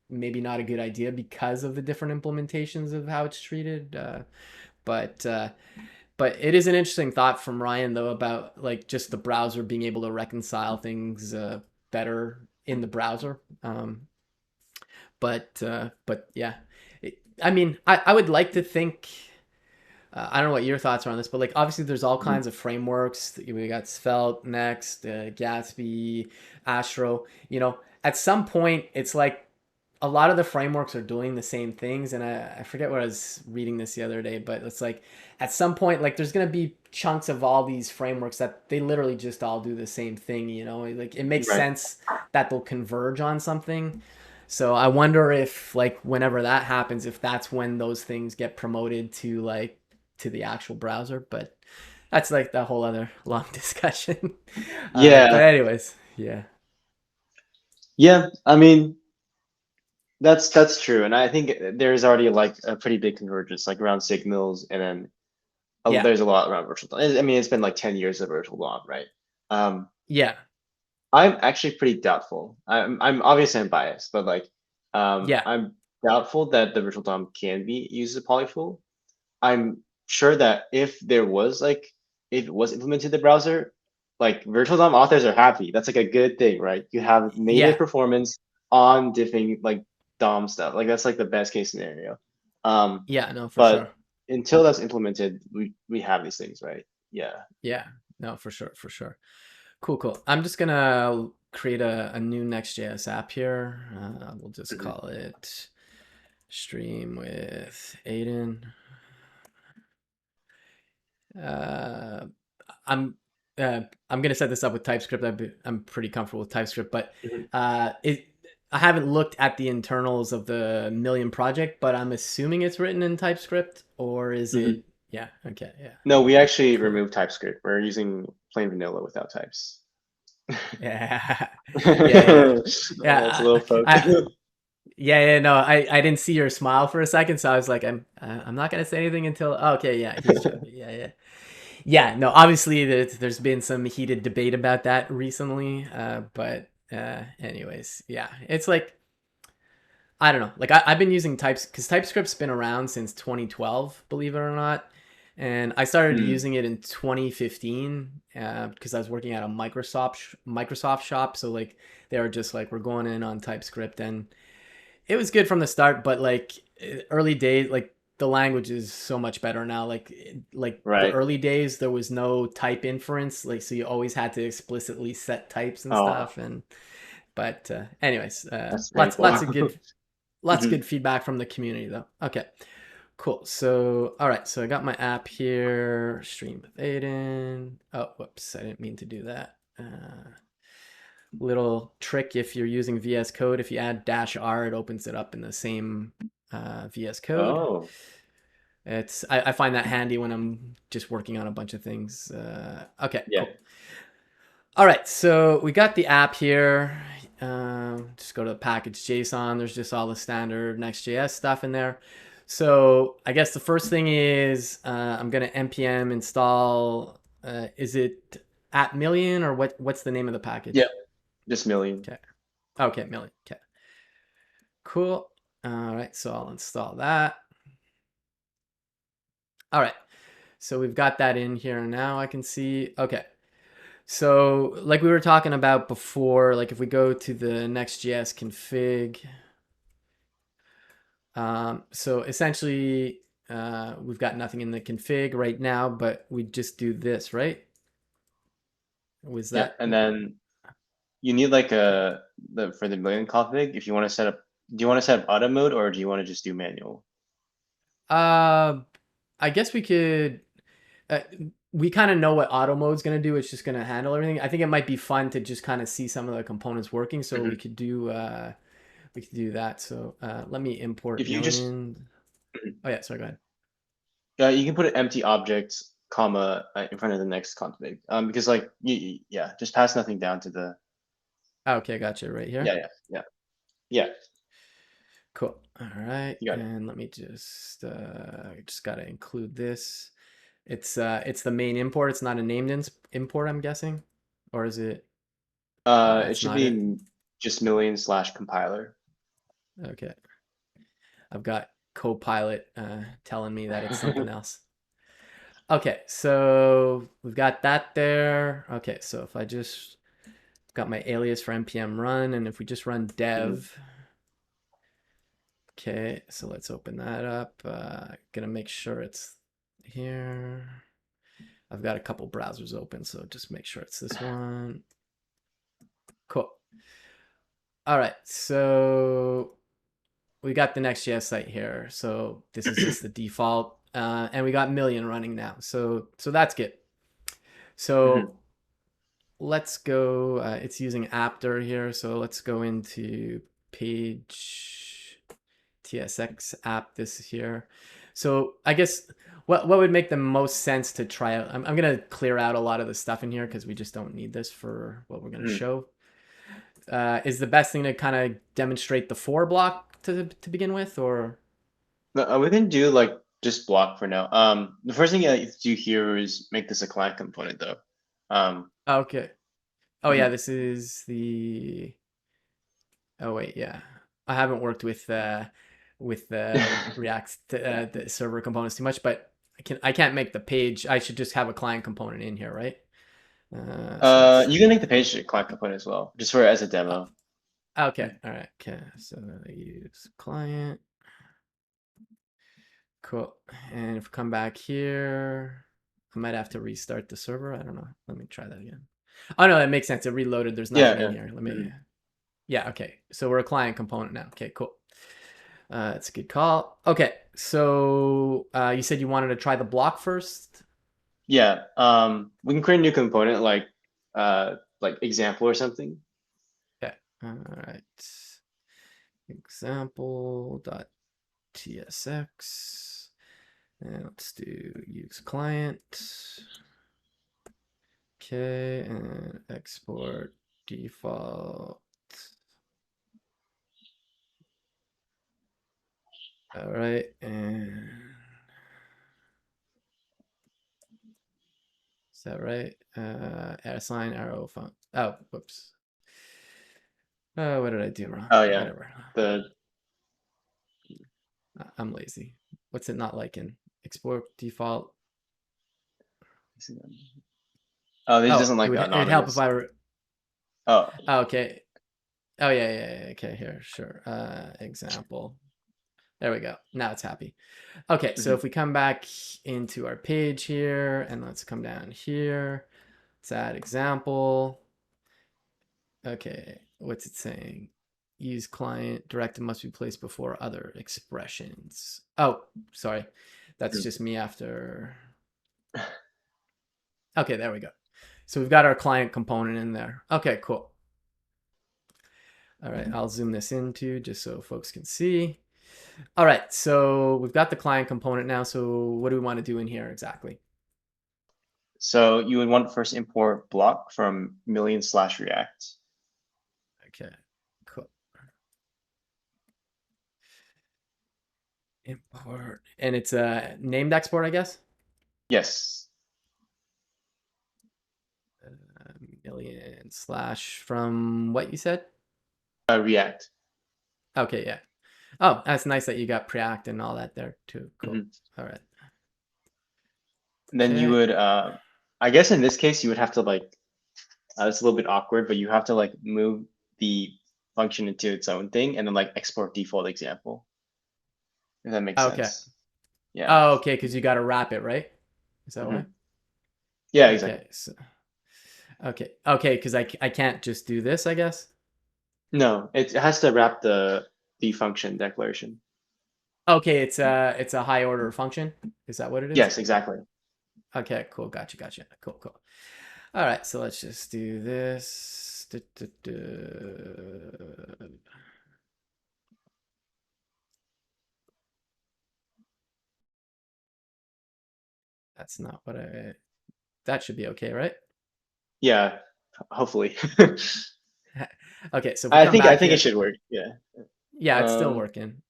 maybe not a good idea because of the different implementations of how it's treated. But but it is an interesting thought from Ryan though about like just the browser being able to reconcile things better in the browser. But yeah, I mean, I would like to think. I don't know what your thoughts are on this, but like obviously there's all Mhm. kinds of frameworks. We got Svelte, Next, Gatsby, Astro. At some point it's like a lot of the frameworks are doing the same things, and I forget what I was reading this the other day, but it's like at some point like there's gonna be chunks of all these frameworks that they literally just all do the same thing. Like it makes Right. sense that they'll converge on something. So I wonder if like whenever that happens, if that's when those things get promoted to like to the actual browser. But that's like the whole other long discussion. But Yeah. anyways, yeah, Yeah. I mean, that's true, and I think there's already like a pretty big convergence, like around signals, and then yeah, there's a lot around virtual DOM. I mean, it's been like 10 years of virtual DOM, right? Um, yeah, I'm actually pretty doubtful. I'm obviously I'm biased, but like, yeah, I'm doubtful that the virtual DOM can be used as a polyfill. I'm sure that if it was implemented in the browser, like virtual DOM authors are happy. That's like a good thing, right? You have native yeah, performance on different like DOM stuff. Like that's like the best case scenario. Um, yeah. No, for but sure. until that's implemented, we have these things, right? Yeah. Yeah, no, for sure, for sure. Cool, cool. I'm just gonna create a new Next.js app here. We'll just Mhm. call it Stream with Aiden. Uh, I'm I'm gonna set this up with TypeScript. I'm pretty comfortable with TypeScript, but Mhm. it I haven't looked at the internals of the Million project, but I'm assuming it's written in TypeScript, or is Mhm. it? Yeah. Okay. Yeah. No, we actually Cool. removed TypeScript. We're using plain vanilla without types. Yeah. Yeah. Yeah. That's a Yeah. little poke. Yeah, yeah, no, I didn't see your smile for a second, so I was like, I'm not gonna say anything until. Oh, okay, yeah, he's joking. Yeah, yeah, yeah. No, obviously there's been some heated debate about that recently, but anyways, yeah, it's like I don't know. Like I've been using types because TypeScript's been around since 2012, believe it or not, and I started Hmm. using it in 2015 because I was working at a Microsoft shop, so like they were just like we're going in on TypeScript and it was good from the start, but like early days, like the language is so much better now. Like the Right. early days, there was no type inference, like so you always had to explicitly set types and Oh, stuff. And but anyways, that's lots painful. lots of Mhm. good feedback from the community though. Okay, cool. So all right, so I got my app here. Stream with Aiden. Oh, whoops, I didn't mean to do that. Little trick if you're using VS Code, if you add -r, it opens it up in the same VS Code. Oh, I find that handy when I'm just working on a bunch of things. Okay, yeah. cool. All right, so we got the app here. Just go to the package JSON. There's just all the standard Next.js stuff in there. So I guess the first thing is I'm gonna npm install. Is it at million or what's the name of the Yeah. package? Just million. Okay. Okay, million. Okay. Cool. All right, so I'll install that. All right, so we've got that in here now. I can see. Okay, so like we were talking about before, like if we go to the Next.js config, so essentially we've got nothing in the config right now, but we just do this, right? Was Yep. that And then you need like okay? the for the million config, if you want to set up, do you want to set up auto mode or do you want to just do manual? Uh, I guess we could. Uh, we kind of know what auto mode's going to do. It's just going to handle everything. I think it might be fun to just kind of see some of the components working. So Mhm. we could do that. So let me import If you just, million. Oh yeah, sorry, go ahead. you can put an empty object, comma, in front of the next config. Because like, yeah, just pass nothing down to the, Oh, okay, gotcha. Right yeah, here. yeah, yeah, yeah, Cool. All right, you got it. and let me just gotta include this. It's the main import. It's not a named import, I'm guessing, or is it? It That's should not it. be just million slash compiler. Okay. I've got Copilot telling me that it's something else. Okay, so we've got that there. Okay, so if I just got my alias for npm run, and if we just run Mhm. dev, okay, so let's open that up. Gonna make sure it's here. I've got a couple browsers open, so just make sure it's this one. Cool. All right, so we got the Next.js site here. So this is just the default, and we got Million running now. So that's good. So Mhm. let's go. It's using Apter here, so let's go into page TSX app. This here. So I guess what would make the most sense to try out? I'm gonna clear out a lot of the stuff in here because we just don't need this for what we're gonna Mhm. show. Is the best thing to kind of demonstrate the for block to begin with, or We can do like just block for now. The first thing I do here is make this a client component though. Um, okay? Oh yeah, mhm. this is the. Oh wait, yeah. I haven't worked with React the server components too much, but I can't make the page. I should just have a client component in here, right? So let's You can see. make the page a client component as well, just for as a demo. Okay, all right. Okay, so I use client. Cool. And if we come back here, I might have to restart the server. I don't know. Let me try that again. Oh no, that makes sense. It reloaded. There's Yeah, nothing in yeah. here. Let me. Mhm. Yeah. Okay. So we're a client component now. Okay. Cool. That's a good call. Okay, so you said you wanted to try the block first. Yeah. We can create a new component like example or something. Okay. All right. Example dot tsx. And let's do use client. Okay, and export default. All right, and is that right? Assign arrow font. Oh, whoops. Oh, what did I do wrong? Oh yeah. Whatever. The I'm lazy. What's it not liking? Export default. oh, this Oh, doesn't like it'd help if anonymous. I were. Oh. Oh, okay. Oh yeah. Okay, here, sure. Example. There we go. Now it's happy. Okay, so Mhm. if we come back into our page here, and let's come down here. Let's add example. Okay, what's it saying? Use client directive must be placed before other expressions. Oh, sorry. That's Mhm. just me after. Okay, there we go. So we've got our client component in there. Okay, cool. All right, I'll zoom this in too, just so folks can see. All right, so we've got the client component now. So what do we want to do in here exactly? So you would want to first import block from million/react. Okay, cool. Import, and it's a named export, I guess. Yes. Million slash from what you said. React. Okay, yeah. Oh, that's nice that you got Preact and all that there too. Cool. Mhm. All right. And then you Okay. would I guess in this case you would have to like it's a little bit awkward, but you have to like move the function into its own thing and then like export default example, if that makes Okay. sense. Yeah. Oh, okay, because you got to wrap it, right? Is that why? Hmm. Yeah, exactly. Okay. So, okay, because I can't just do this, I guess. No, it has to wrap the function declaration. Okay, it's a high order function. Is that what it is? Yes, exactly. Okay, cool. Gotcha. Cool. All right, so let's just do this. That's not what I. That should be okay, right? Yeah, hopefully. Okay, so if we come I back think it here, should work. Yeah. yeah, it's still Um, working.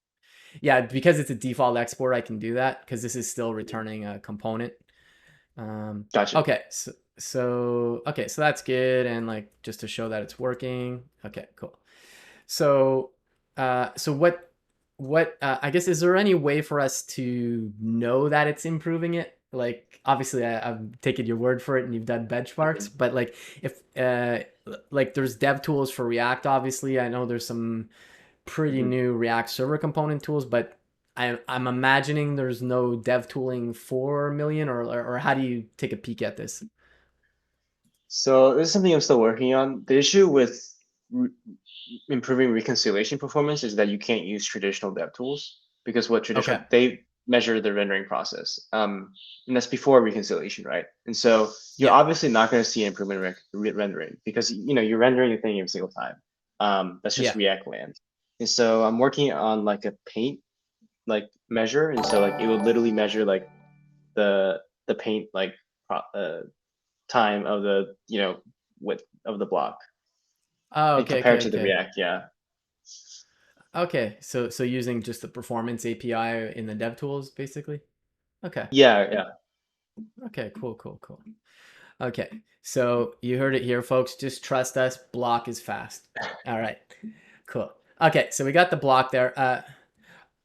Yeah, because it's a default export, I can do that because this is still returning a component. gotcha. Okay, so that's good, and like just to show that it's working. Okay, cool. So So I guess, is there any way for us to know that it's improving it? Like, obviously, I'm taking your word for it, and you've done benchmarks. Mhm. But like, if like, there's dev tools for React. Obviously, I know there's some pretty Mhm. new React server component tools, but I'm imagining there's no dev tooling for Million, or how do you take a peek at this? So this is something I'm still working on. The issue with re improving reconciliation performance is that you can't use traditional dev tools because what Okay. traditional they measure the rendering process. And that's before reconciliation, right? And so you're Yeah. obviously not going to see improvement in rendering because you're rendering the thing every single time. That's just Yeah. React land. And so I'm working on like a paint like measure, and so like it would literally measure like the paint like time of the width of the block Oh, and okay, compare it okay, to the okay. React. Yeah, Okay. So using just the performance API in the dev tools, basically. Okay. yeah. Okay. Cool. Cool. Cool. Okay. So you heard it here, folks. Just trust us. Block is fast. All right. Cool. Okay. So we got the block there.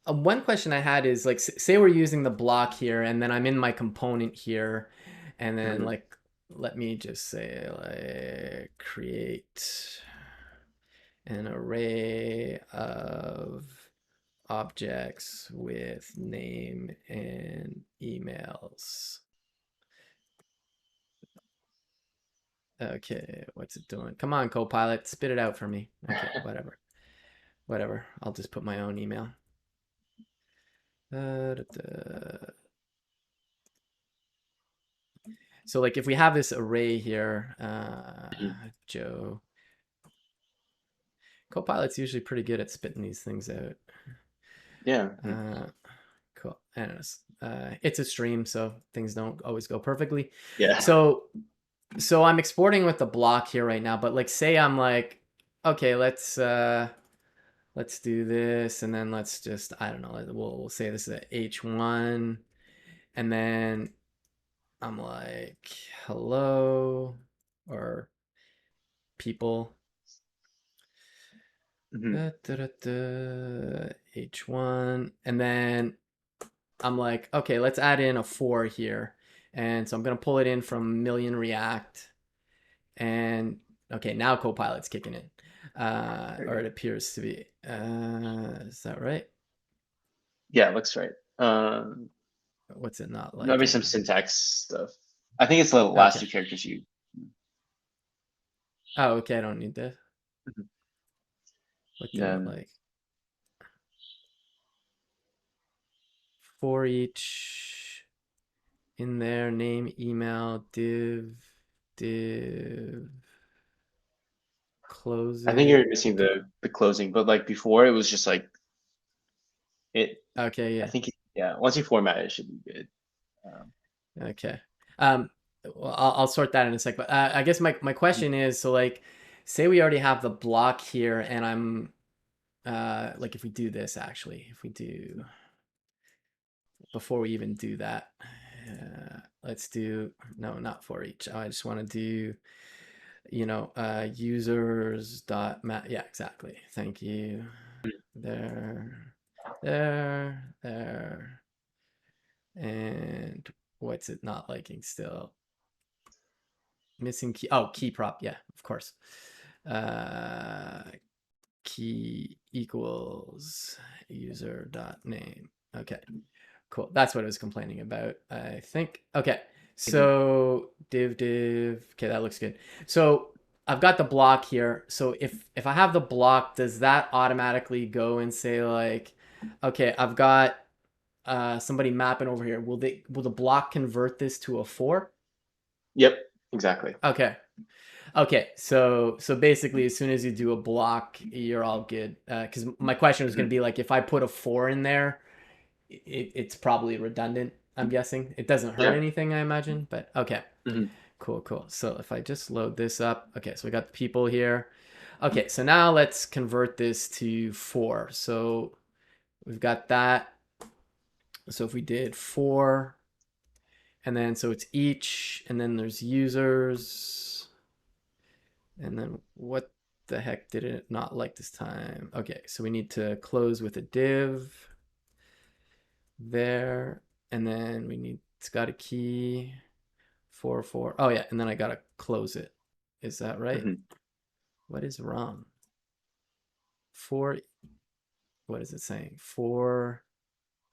One question I had is, like, say we're using the block here, and then I'm in my component here, and then, Mhm. like, let me just say, like, create an array of objects with name and emails. Okay, what's it doing? Come on, Copilot, spit it out for me. Okay, whatever. Whatever. I'll just put my own email. Da, da, da. So, like, if we have this array here, Mhm. Joe, Copilot's usually pretty good at spitting these things out. Yeah. Mhm. Uh, cool. Anyways, it's a stream, so things don't always go perfectly. Yeah. So, I'm exporting with the block here right now, but, like, say I'm like, okay, let's do this, and then let's just, I don't know, we'll say this is a H1, and then I'm like, hello, or people, Mhm. da, da, da, da, H1, and then I'm like, okay, let's add in a 4 here, and so I'm gonna pull it in from Million React, and okay, now Copilot's kicking in, There you or go. it appears to be. Is that right? Yeah, it looks right. What's it not Maybe some liking? syntax stuff. I think it's the last Okay. two characters you. Oh, okay. I don't need this. Mhm. What didn't it Then like? For each in there, name, email, div, close I think you're it. missing the closing, but like before, it was just like it. Okay, I yeah. think yeah. Once you format it, it should be good. Um, Okay. Um, well, I'll sort that in a sec. But I guess my question is, so, like, say we already have the block here, and I'm like, if we do this, actually, if we do, before we even do that, let's do, no, not for each. I just want to do, users dot mat. Yeah, exactly. Thank you. There, there, and what's it not liking still? Missing key. Oh, key prop. Yeah, of course. Uh, Key equals user dot name. Okay, cool. That's what I was complaining about, I think. Okay, mhm. so div. Okay, that looks good. So I've got the block here. So if I have the block, does that automatically go and say, like, okay, I've got somebody mapping over here. Will the block convert this to a 4? Yep. Exactly. Okay. Okay, so basically, as soon as you do a block, you're all good. Because my question was going Mhm. to be, like, if I put a 4 in there, it's probably redundant. I'm guessing it doesn't hurt Yeah. anything, I imagine. But okay, Mhm. cool, cool. So if I just load this up, okay, so we got the people here. Okay, so now let's convert this to 4. So we've got that. So if we did 4, and then so it's each, and then there's users, and then what? the heck did it not like this time? Okay, so we need to close with a div there, and then it's got a key 4 4. Oh yeah, and then I gotta close it. Is that right? Hmm. What is wrong? Four. What is it saying? Four.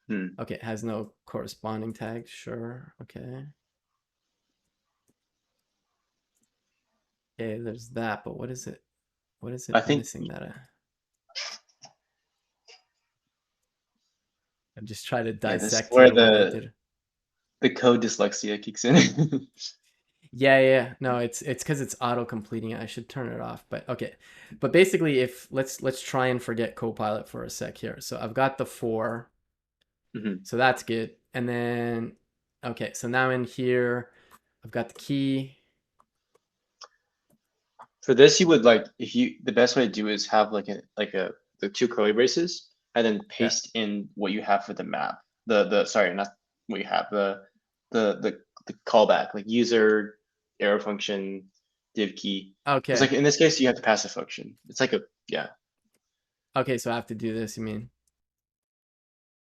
Hmm. Okay, it has no corresponding tag. Sure. Okay. Okay, there's that, but what is it? What is I it think, missing that I'm just trying to yeah, this is dissect where here what I did. the code dyslexia kicks in. Yeah, yeah, yeah. No, it's because it's auto completing it. I should turn it off. But okay. But basically, if let's try and forget Copilot for a sec here. So I've got the four, Mhm. so that's good. And then okay, so now in here, I've got the key. For this, you would like if you the best way to do is have like a the two curly braces and then Yeah. paste in what you have for the map. The sorry, not what you have, the callback, like user, arrow function, div key. Because like Okay. in this case, you have to pass a function. It's like a yeah, Okay, so I have to do this, you mean?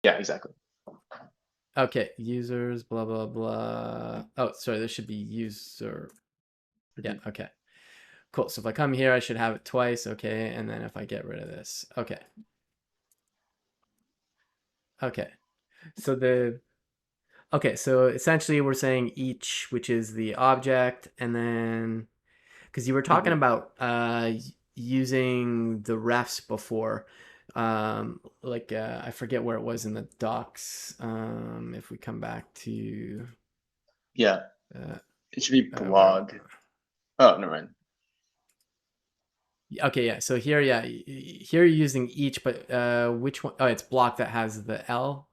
yeah, exactly. Okay, users, blah blah blah. Oh, sorry, there should be user. Yeah, Mhm. okay. Cool. So if I come here, I should have it twice. Okay. And then if I get rid of this. Okay. Okay. So okay. So essentially we're saying each, which is the object. And then, because you were talking Mhm. about using the refs before. Like, I forget where it was in the docs. If we come back to, Yeah, uh, it should be where, blog. Oh, never mind. okay. Yeah. So here, yeah, here you're using each, but which one? Oh, it's block that has the L.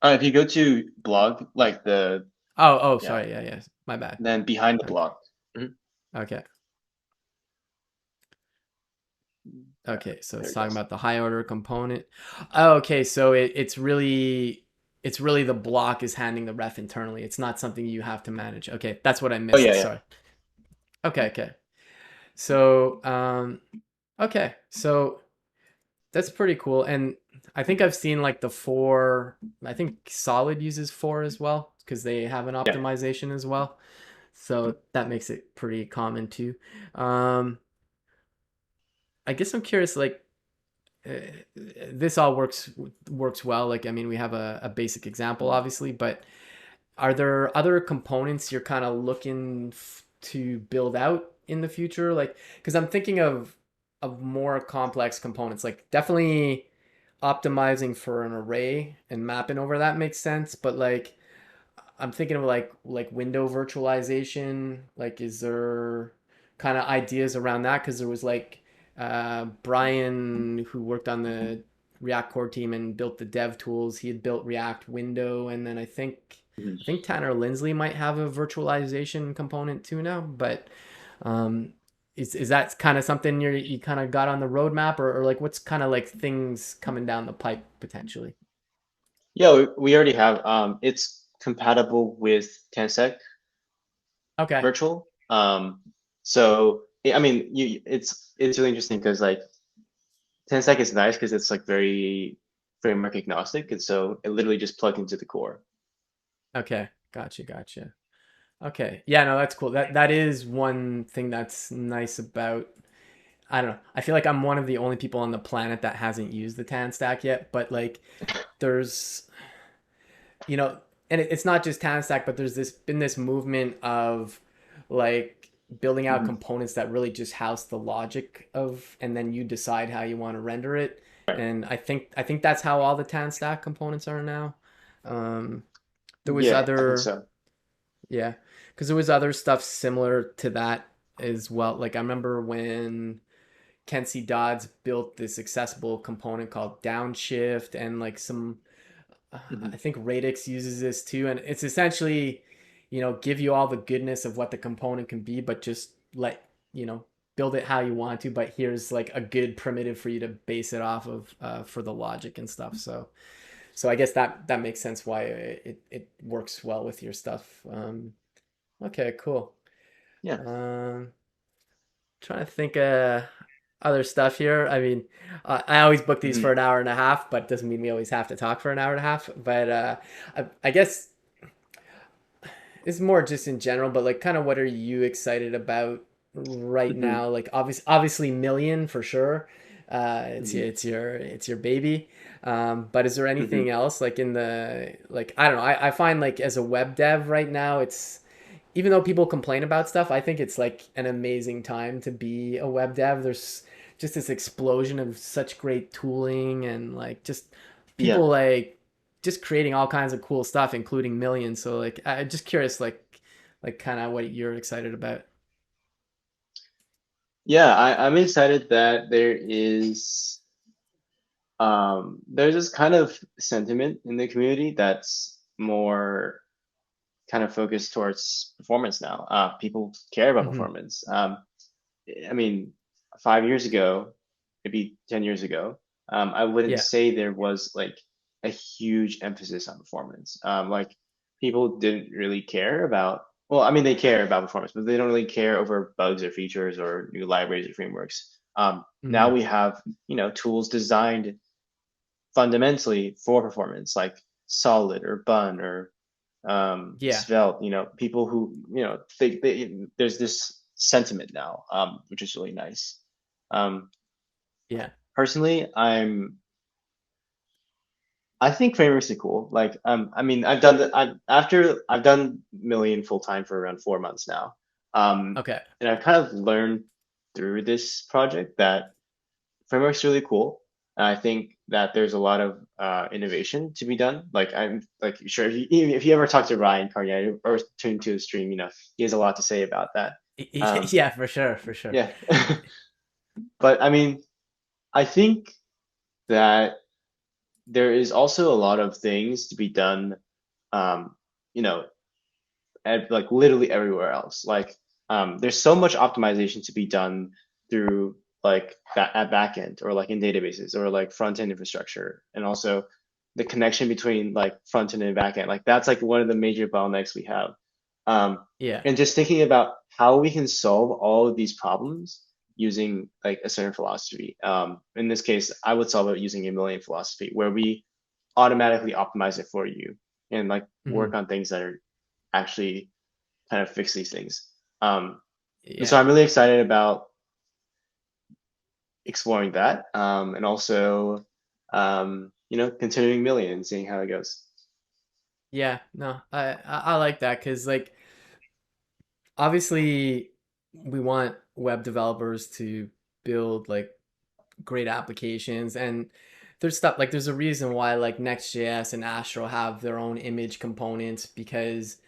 If you go to blog, like the Oh, oh, yeah, sorry. Yeah, yeah. My bad. then behind the Okay. block. Mhm. Okay. Yeah, Okay. So there it's it talking goes. about the high order component. Oh, okay. So it's really the block is handling the ref internally. It's not something you have to manage. Okay. That's what I Oh missed. yeah, yeah. Sorry. Okay, okay. So okay. So that's pretty cool. And I think I've seen like the four, I think Solid uses four as well because they have an Yeah. optimization as well. Mhm. So that makes it pretty common too. Um, I guess I'm curious, like uh, this all works well. Like, I mean, we have a basic example, Mhm. obviously, but are there other components you're kind of looking to build out in the future? Like, because I'm thinking of more complex components, like definitely optimizing for an array and mapping over that makes sense, but like I'm thinking of like window virtualization. Like, is there kind of ideas around that? Because there was like Brian who worked on the React core team and built the dev tools. He had built React Window, and then Mhm. I think Tanner Lindsley might have a virtualization component too now. But um, is that kind of something you kind of got on the roadmap, or like what's kind of like things coming down the pipe potentially? Yeah, we already have. It's compatible with Tansec Okay. Virtual. So I mean, it's really interesting because like Tansec is nice because it's like very framework agnostic, and so it literally just plugs into the core. Okay. Gotcha. Gotcha. Okay. Yeah, no, that's cool. That is one thing that's nice about I don't know. I feel like I'm one of the only people on the planet that hasn't used the Tan stack yet, but like there's you know, and it's not just Tan stack, but there's this movement of like building out Mhm. components that really just house the logic of and then you decide how you want to render it. And I think that's how all the Tan stack components are now. Um there was Yeah, I think other so. Yeah, because there was other stuff similar to that as well. Like I remember when Kensey Dodds built this accessible component called Downshift, and like some, I Mhm. think Radix uses this too, and it's essentially, give you all the goodness of what the component can be, but just let you know build it how you want to. But here's like a good primitive for you to base it off of for the logic and stuff. So I guess that makes sense why it works well with your stuff. Okay, cool. Yeah. Um, trying to think other stuff here. I mean, I always book these for Mhm. an hour and a half, but it doesn't mean we always have to talk for an hour and a half. But I guess it's more just in general. But like, kind of, what are you excited about right Mhm. now? Like, obviously, Million for sure. Mhm. It's your baby. But is there anything Mhm. else like in the like I don't know. I find like as a web dev right now, it's even though people complain about stuff, I think it's like an amazing time to be a web dev. There's just this explosion of such great tooling and like just Yeah. people like just creating all kinds of cool stuff, including Millions. So like, I'm just curious, like kind of what you're excited about. Yeah, I'm excited that there's this kind of sentiment in the community that's more kind of focused towards performance now. People care about Mm-hmm. performance. I mean, 5 years ago, maybe 10 years ago, I wouldn't Yeah. say there was like a huge emphasis on performance. Like people didn't really care about, well, I mean, they care about performance, but they don't really care over bugs or features or new libraries or frameworks. Now Mm-hmm. we have, tools designed fundamentally for performance, like Solid or Bun or Yeah. Svelte, people who, there's this sentiment now, which is really nice. Um, Yeah. Personally, I think frameworks are cool. Like, I mean, I've done Million full time for around 4 months now. Okay. And I've kind of learned through this project that framework's really cool. And I think that there's a lot of innovation to be done. Like I'm like sure if you ever talk to Ryan Carnier or tune to his stream, he has a lot to say about that. Um, Yeah, for sure, for sure. yeah, but I mean, I think that there is also a lot of things to be done. Um, you know, like literally everywhere else. Like there's so much optimization to be done through like at backend or like in databases or like front end infrastructure, and also the connection between like front end and back end. Like that's like one of the major bottlenecks we have. Um, Yeah. and just thinking about how we can solve all of these problems using like a certain philosophy. In this case, I would solve it using a million philosophy, where we automatically optimize it for you and like Mm-hmm. work on things that are actually kind of fix these things. Um, and so Yeah. I'm really excited about exploring that, and also, continuing Million and seeing how it goes. Yeah. No, I like that because like obviously we want web developers to build like great applications and there's stuff like there's a reason why like Next.js and Astro have their own image components because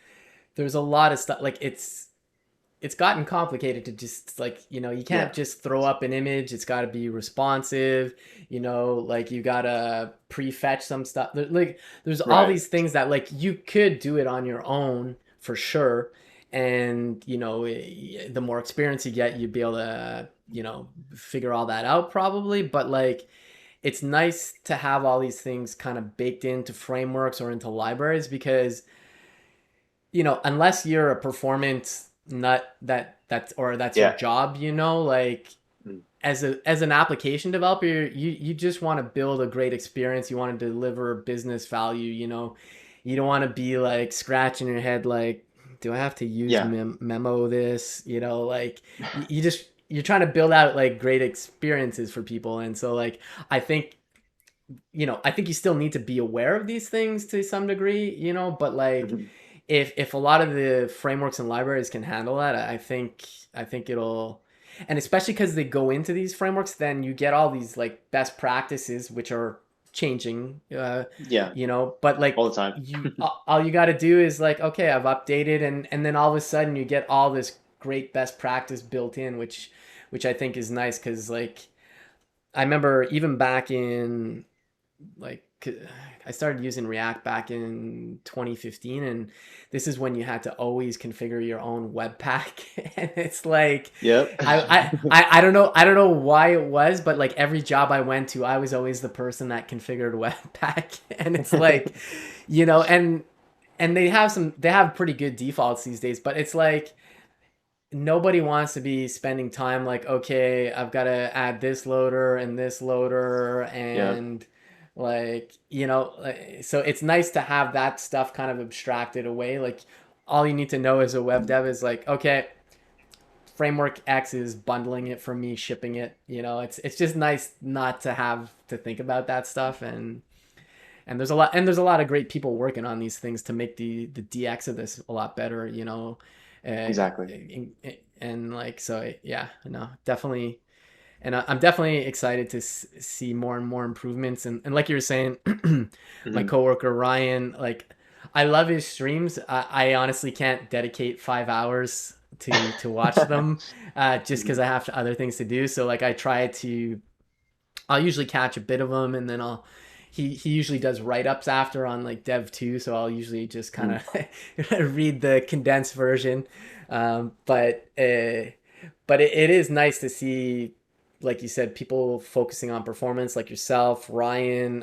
there's a lot of stuff like it's gotten complicated to just like you can't Yeah, just throw up an image. It's got to be responsive. Like you gotta prefetch some stuff. Like there's all right. these things that like you could do it on your own for sure. And the more experience you get, you'd be able to figure all that out probably. But like it's nice to have all these things kind of baked into frameworks or into libraries because unless you're a performance nut that's your Yeah. job, like Mm. as an application developer, you just want to build a great experience. You want to deliver business value. You don't want to be like scratching your head like, do I have to use Yeah. memo this? Like you're trying to build out like great experiences for people, and so like I think I think you still need to be aware of these things to some degree, but like Mhm. if a lot of the frameworks and libraries can handle that, I think it'll and especially because they go into these frameworks, then you get all these like best practices which are changing, Yeah. but All like the time. all you got to do is like, okay, I've updated, and then all of a sudden you get all this great best practice built in, which I think is nice because like I remember even back in like I started using React back in 2015, and this is when you had to always configure your own webpack. And it's like Yep. I don't know why it was, but like every job I went to, I was always the person that configured webpack. And it's like and they have pretty good defaults these days, but it's like nobody wants to be spending time like, okay, I've got to add this loader Yeah, and like, so it's nice to have that stuff kind of abstracted away. Like all you need to know as a web dev is like, okay, framework X is bundling it for me, shipping it. It's just nice not to have to think about that stuff. And there's a lot of great people working on these things to make the DX of this a lot better, uh, exactly. and like so yeah, no, definitely. And I'm definitely excited to see more and more improvements. And like you were saying, my Hmm. coworker Ryan, like I love his streams. I honestly can't dedicate 5 hours to watch them, just because Hmm. I have other things to do. So like I try to I'll usually catch a bit of them, and then he usually does write ups after on like Dev 2, so I'll usually just kind Hmm. of read the condensed version. But it is nice to see, like you said, people focusing on performance, like yourself, Ryan,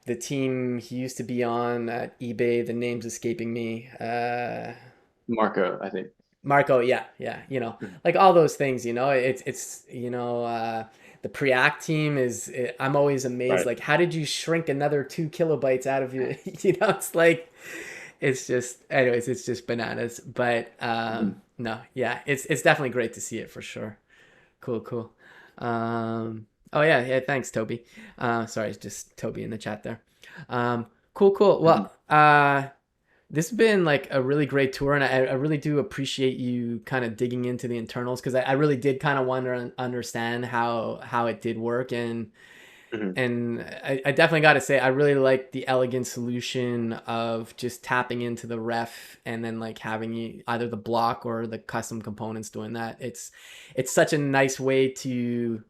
the team he used to be on at eBay. The name's escaping me. Marco, I think. Marco, yeah, yeah, Mhm. like all those things, it's the Preact team I'm always amazed, Right. like how did you shrink another 2 kilobytes out of your, it's like it's just anyways, it's just bananas. But Hmm. no, yeah, it's definitely great to see it for sure. Cool, cool. Oh yeah, yeah, thanks, Toby. Sorry, it's just Toby in the chat there. Cool, cool. Hmm. Well, this has been like a really great tour, and I really do appreciate you kind of digging into the internals, because I really did kind of wonder and understand how it did work. Hmm. And I definitely got to say I really like the elegant solution of just tapping into the ref and then like having either the block or the custom components doing that. It's such a nice way to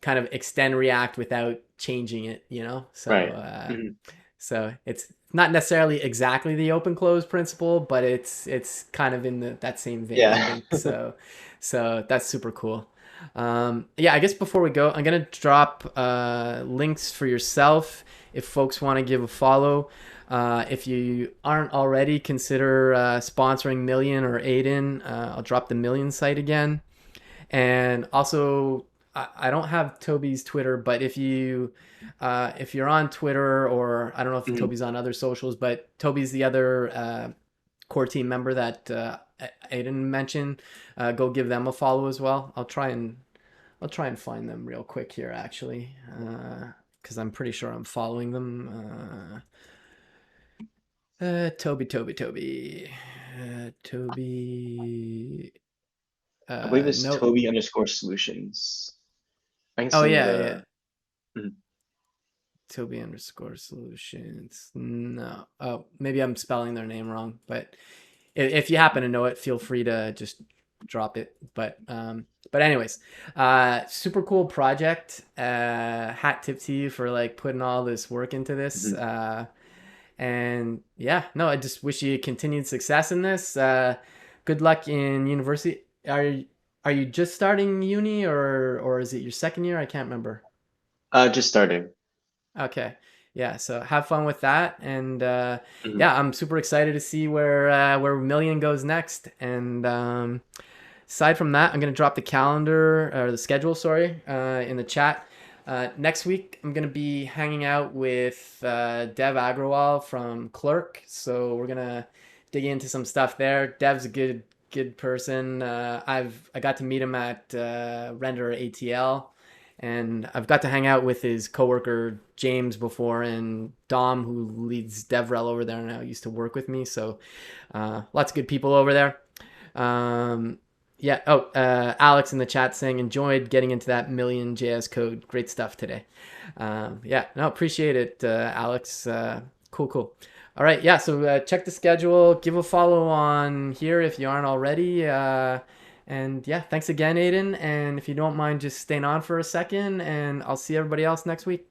kind of extend React without changing it, So Right. Hmm. so it's not necessarily exactly the open close principle, but it's kind of in that same vein, I Yeah. think. So that's super cool. Yeah, I guess before we go, I'm gonna drop links for yourself if folks want to give a follow. If you aren't already, consider sponsoring Million or Aiden. I'll drop the Million site again. And also, I don't have Toby's Twitter, but if you're on Twitter, or I don't know if Hmm. Toby's on other socials, but Toby's the other core team member that Aiden mentioned. Go give them a follow as well. I'll try and find them real quick here, actually, because I'm pretty sure I'm following them. Toby. I believe it's Nope. Toby underscore solutions. I can Oh send you yeah, yeah. the. Mhm. Toby underscore solutions. No. Oh, maybe I'm spelling their name wrong. But if you happen to know it, feel free to just drop it. But anyways, super cool project. Hat tip to you for like putting all this work into this. Mhm. And yeah, no, I just wish you continued success in this. Good luck in university. Are you just starting uni, or is it your second year? I can't remember. Just starting. Okay. Yeah, so have fun with that. And Mhm. yeah, I'm super excited to see where Million goes next. And aside from that, I'm gonna drop the calendar, or the schedule, sorry, in the chat. Next week, I'm gonna be hanging out with Dev Agrawal from Clerk, so we're gonna dig into some stuff there. Dev's a good person. I got to meet him at Render ATL, and I've got to hang out with his coworker James before, and Dom, who leads DevRel over there now, used to work with me. So lots of good people over there. Um, yeah. Oh, Alex in the chat saying enjoyed getting into that Million.js code. Great stuff today. Yeah. No, appreciate it, Alex. Cool, cool. All right. Yeah. So check the schedule. Give a follow on here if you aren't already. And yeah, thanks again, Aiden. And if you don't mind just staying on for a second, and I'll see everybody else next week.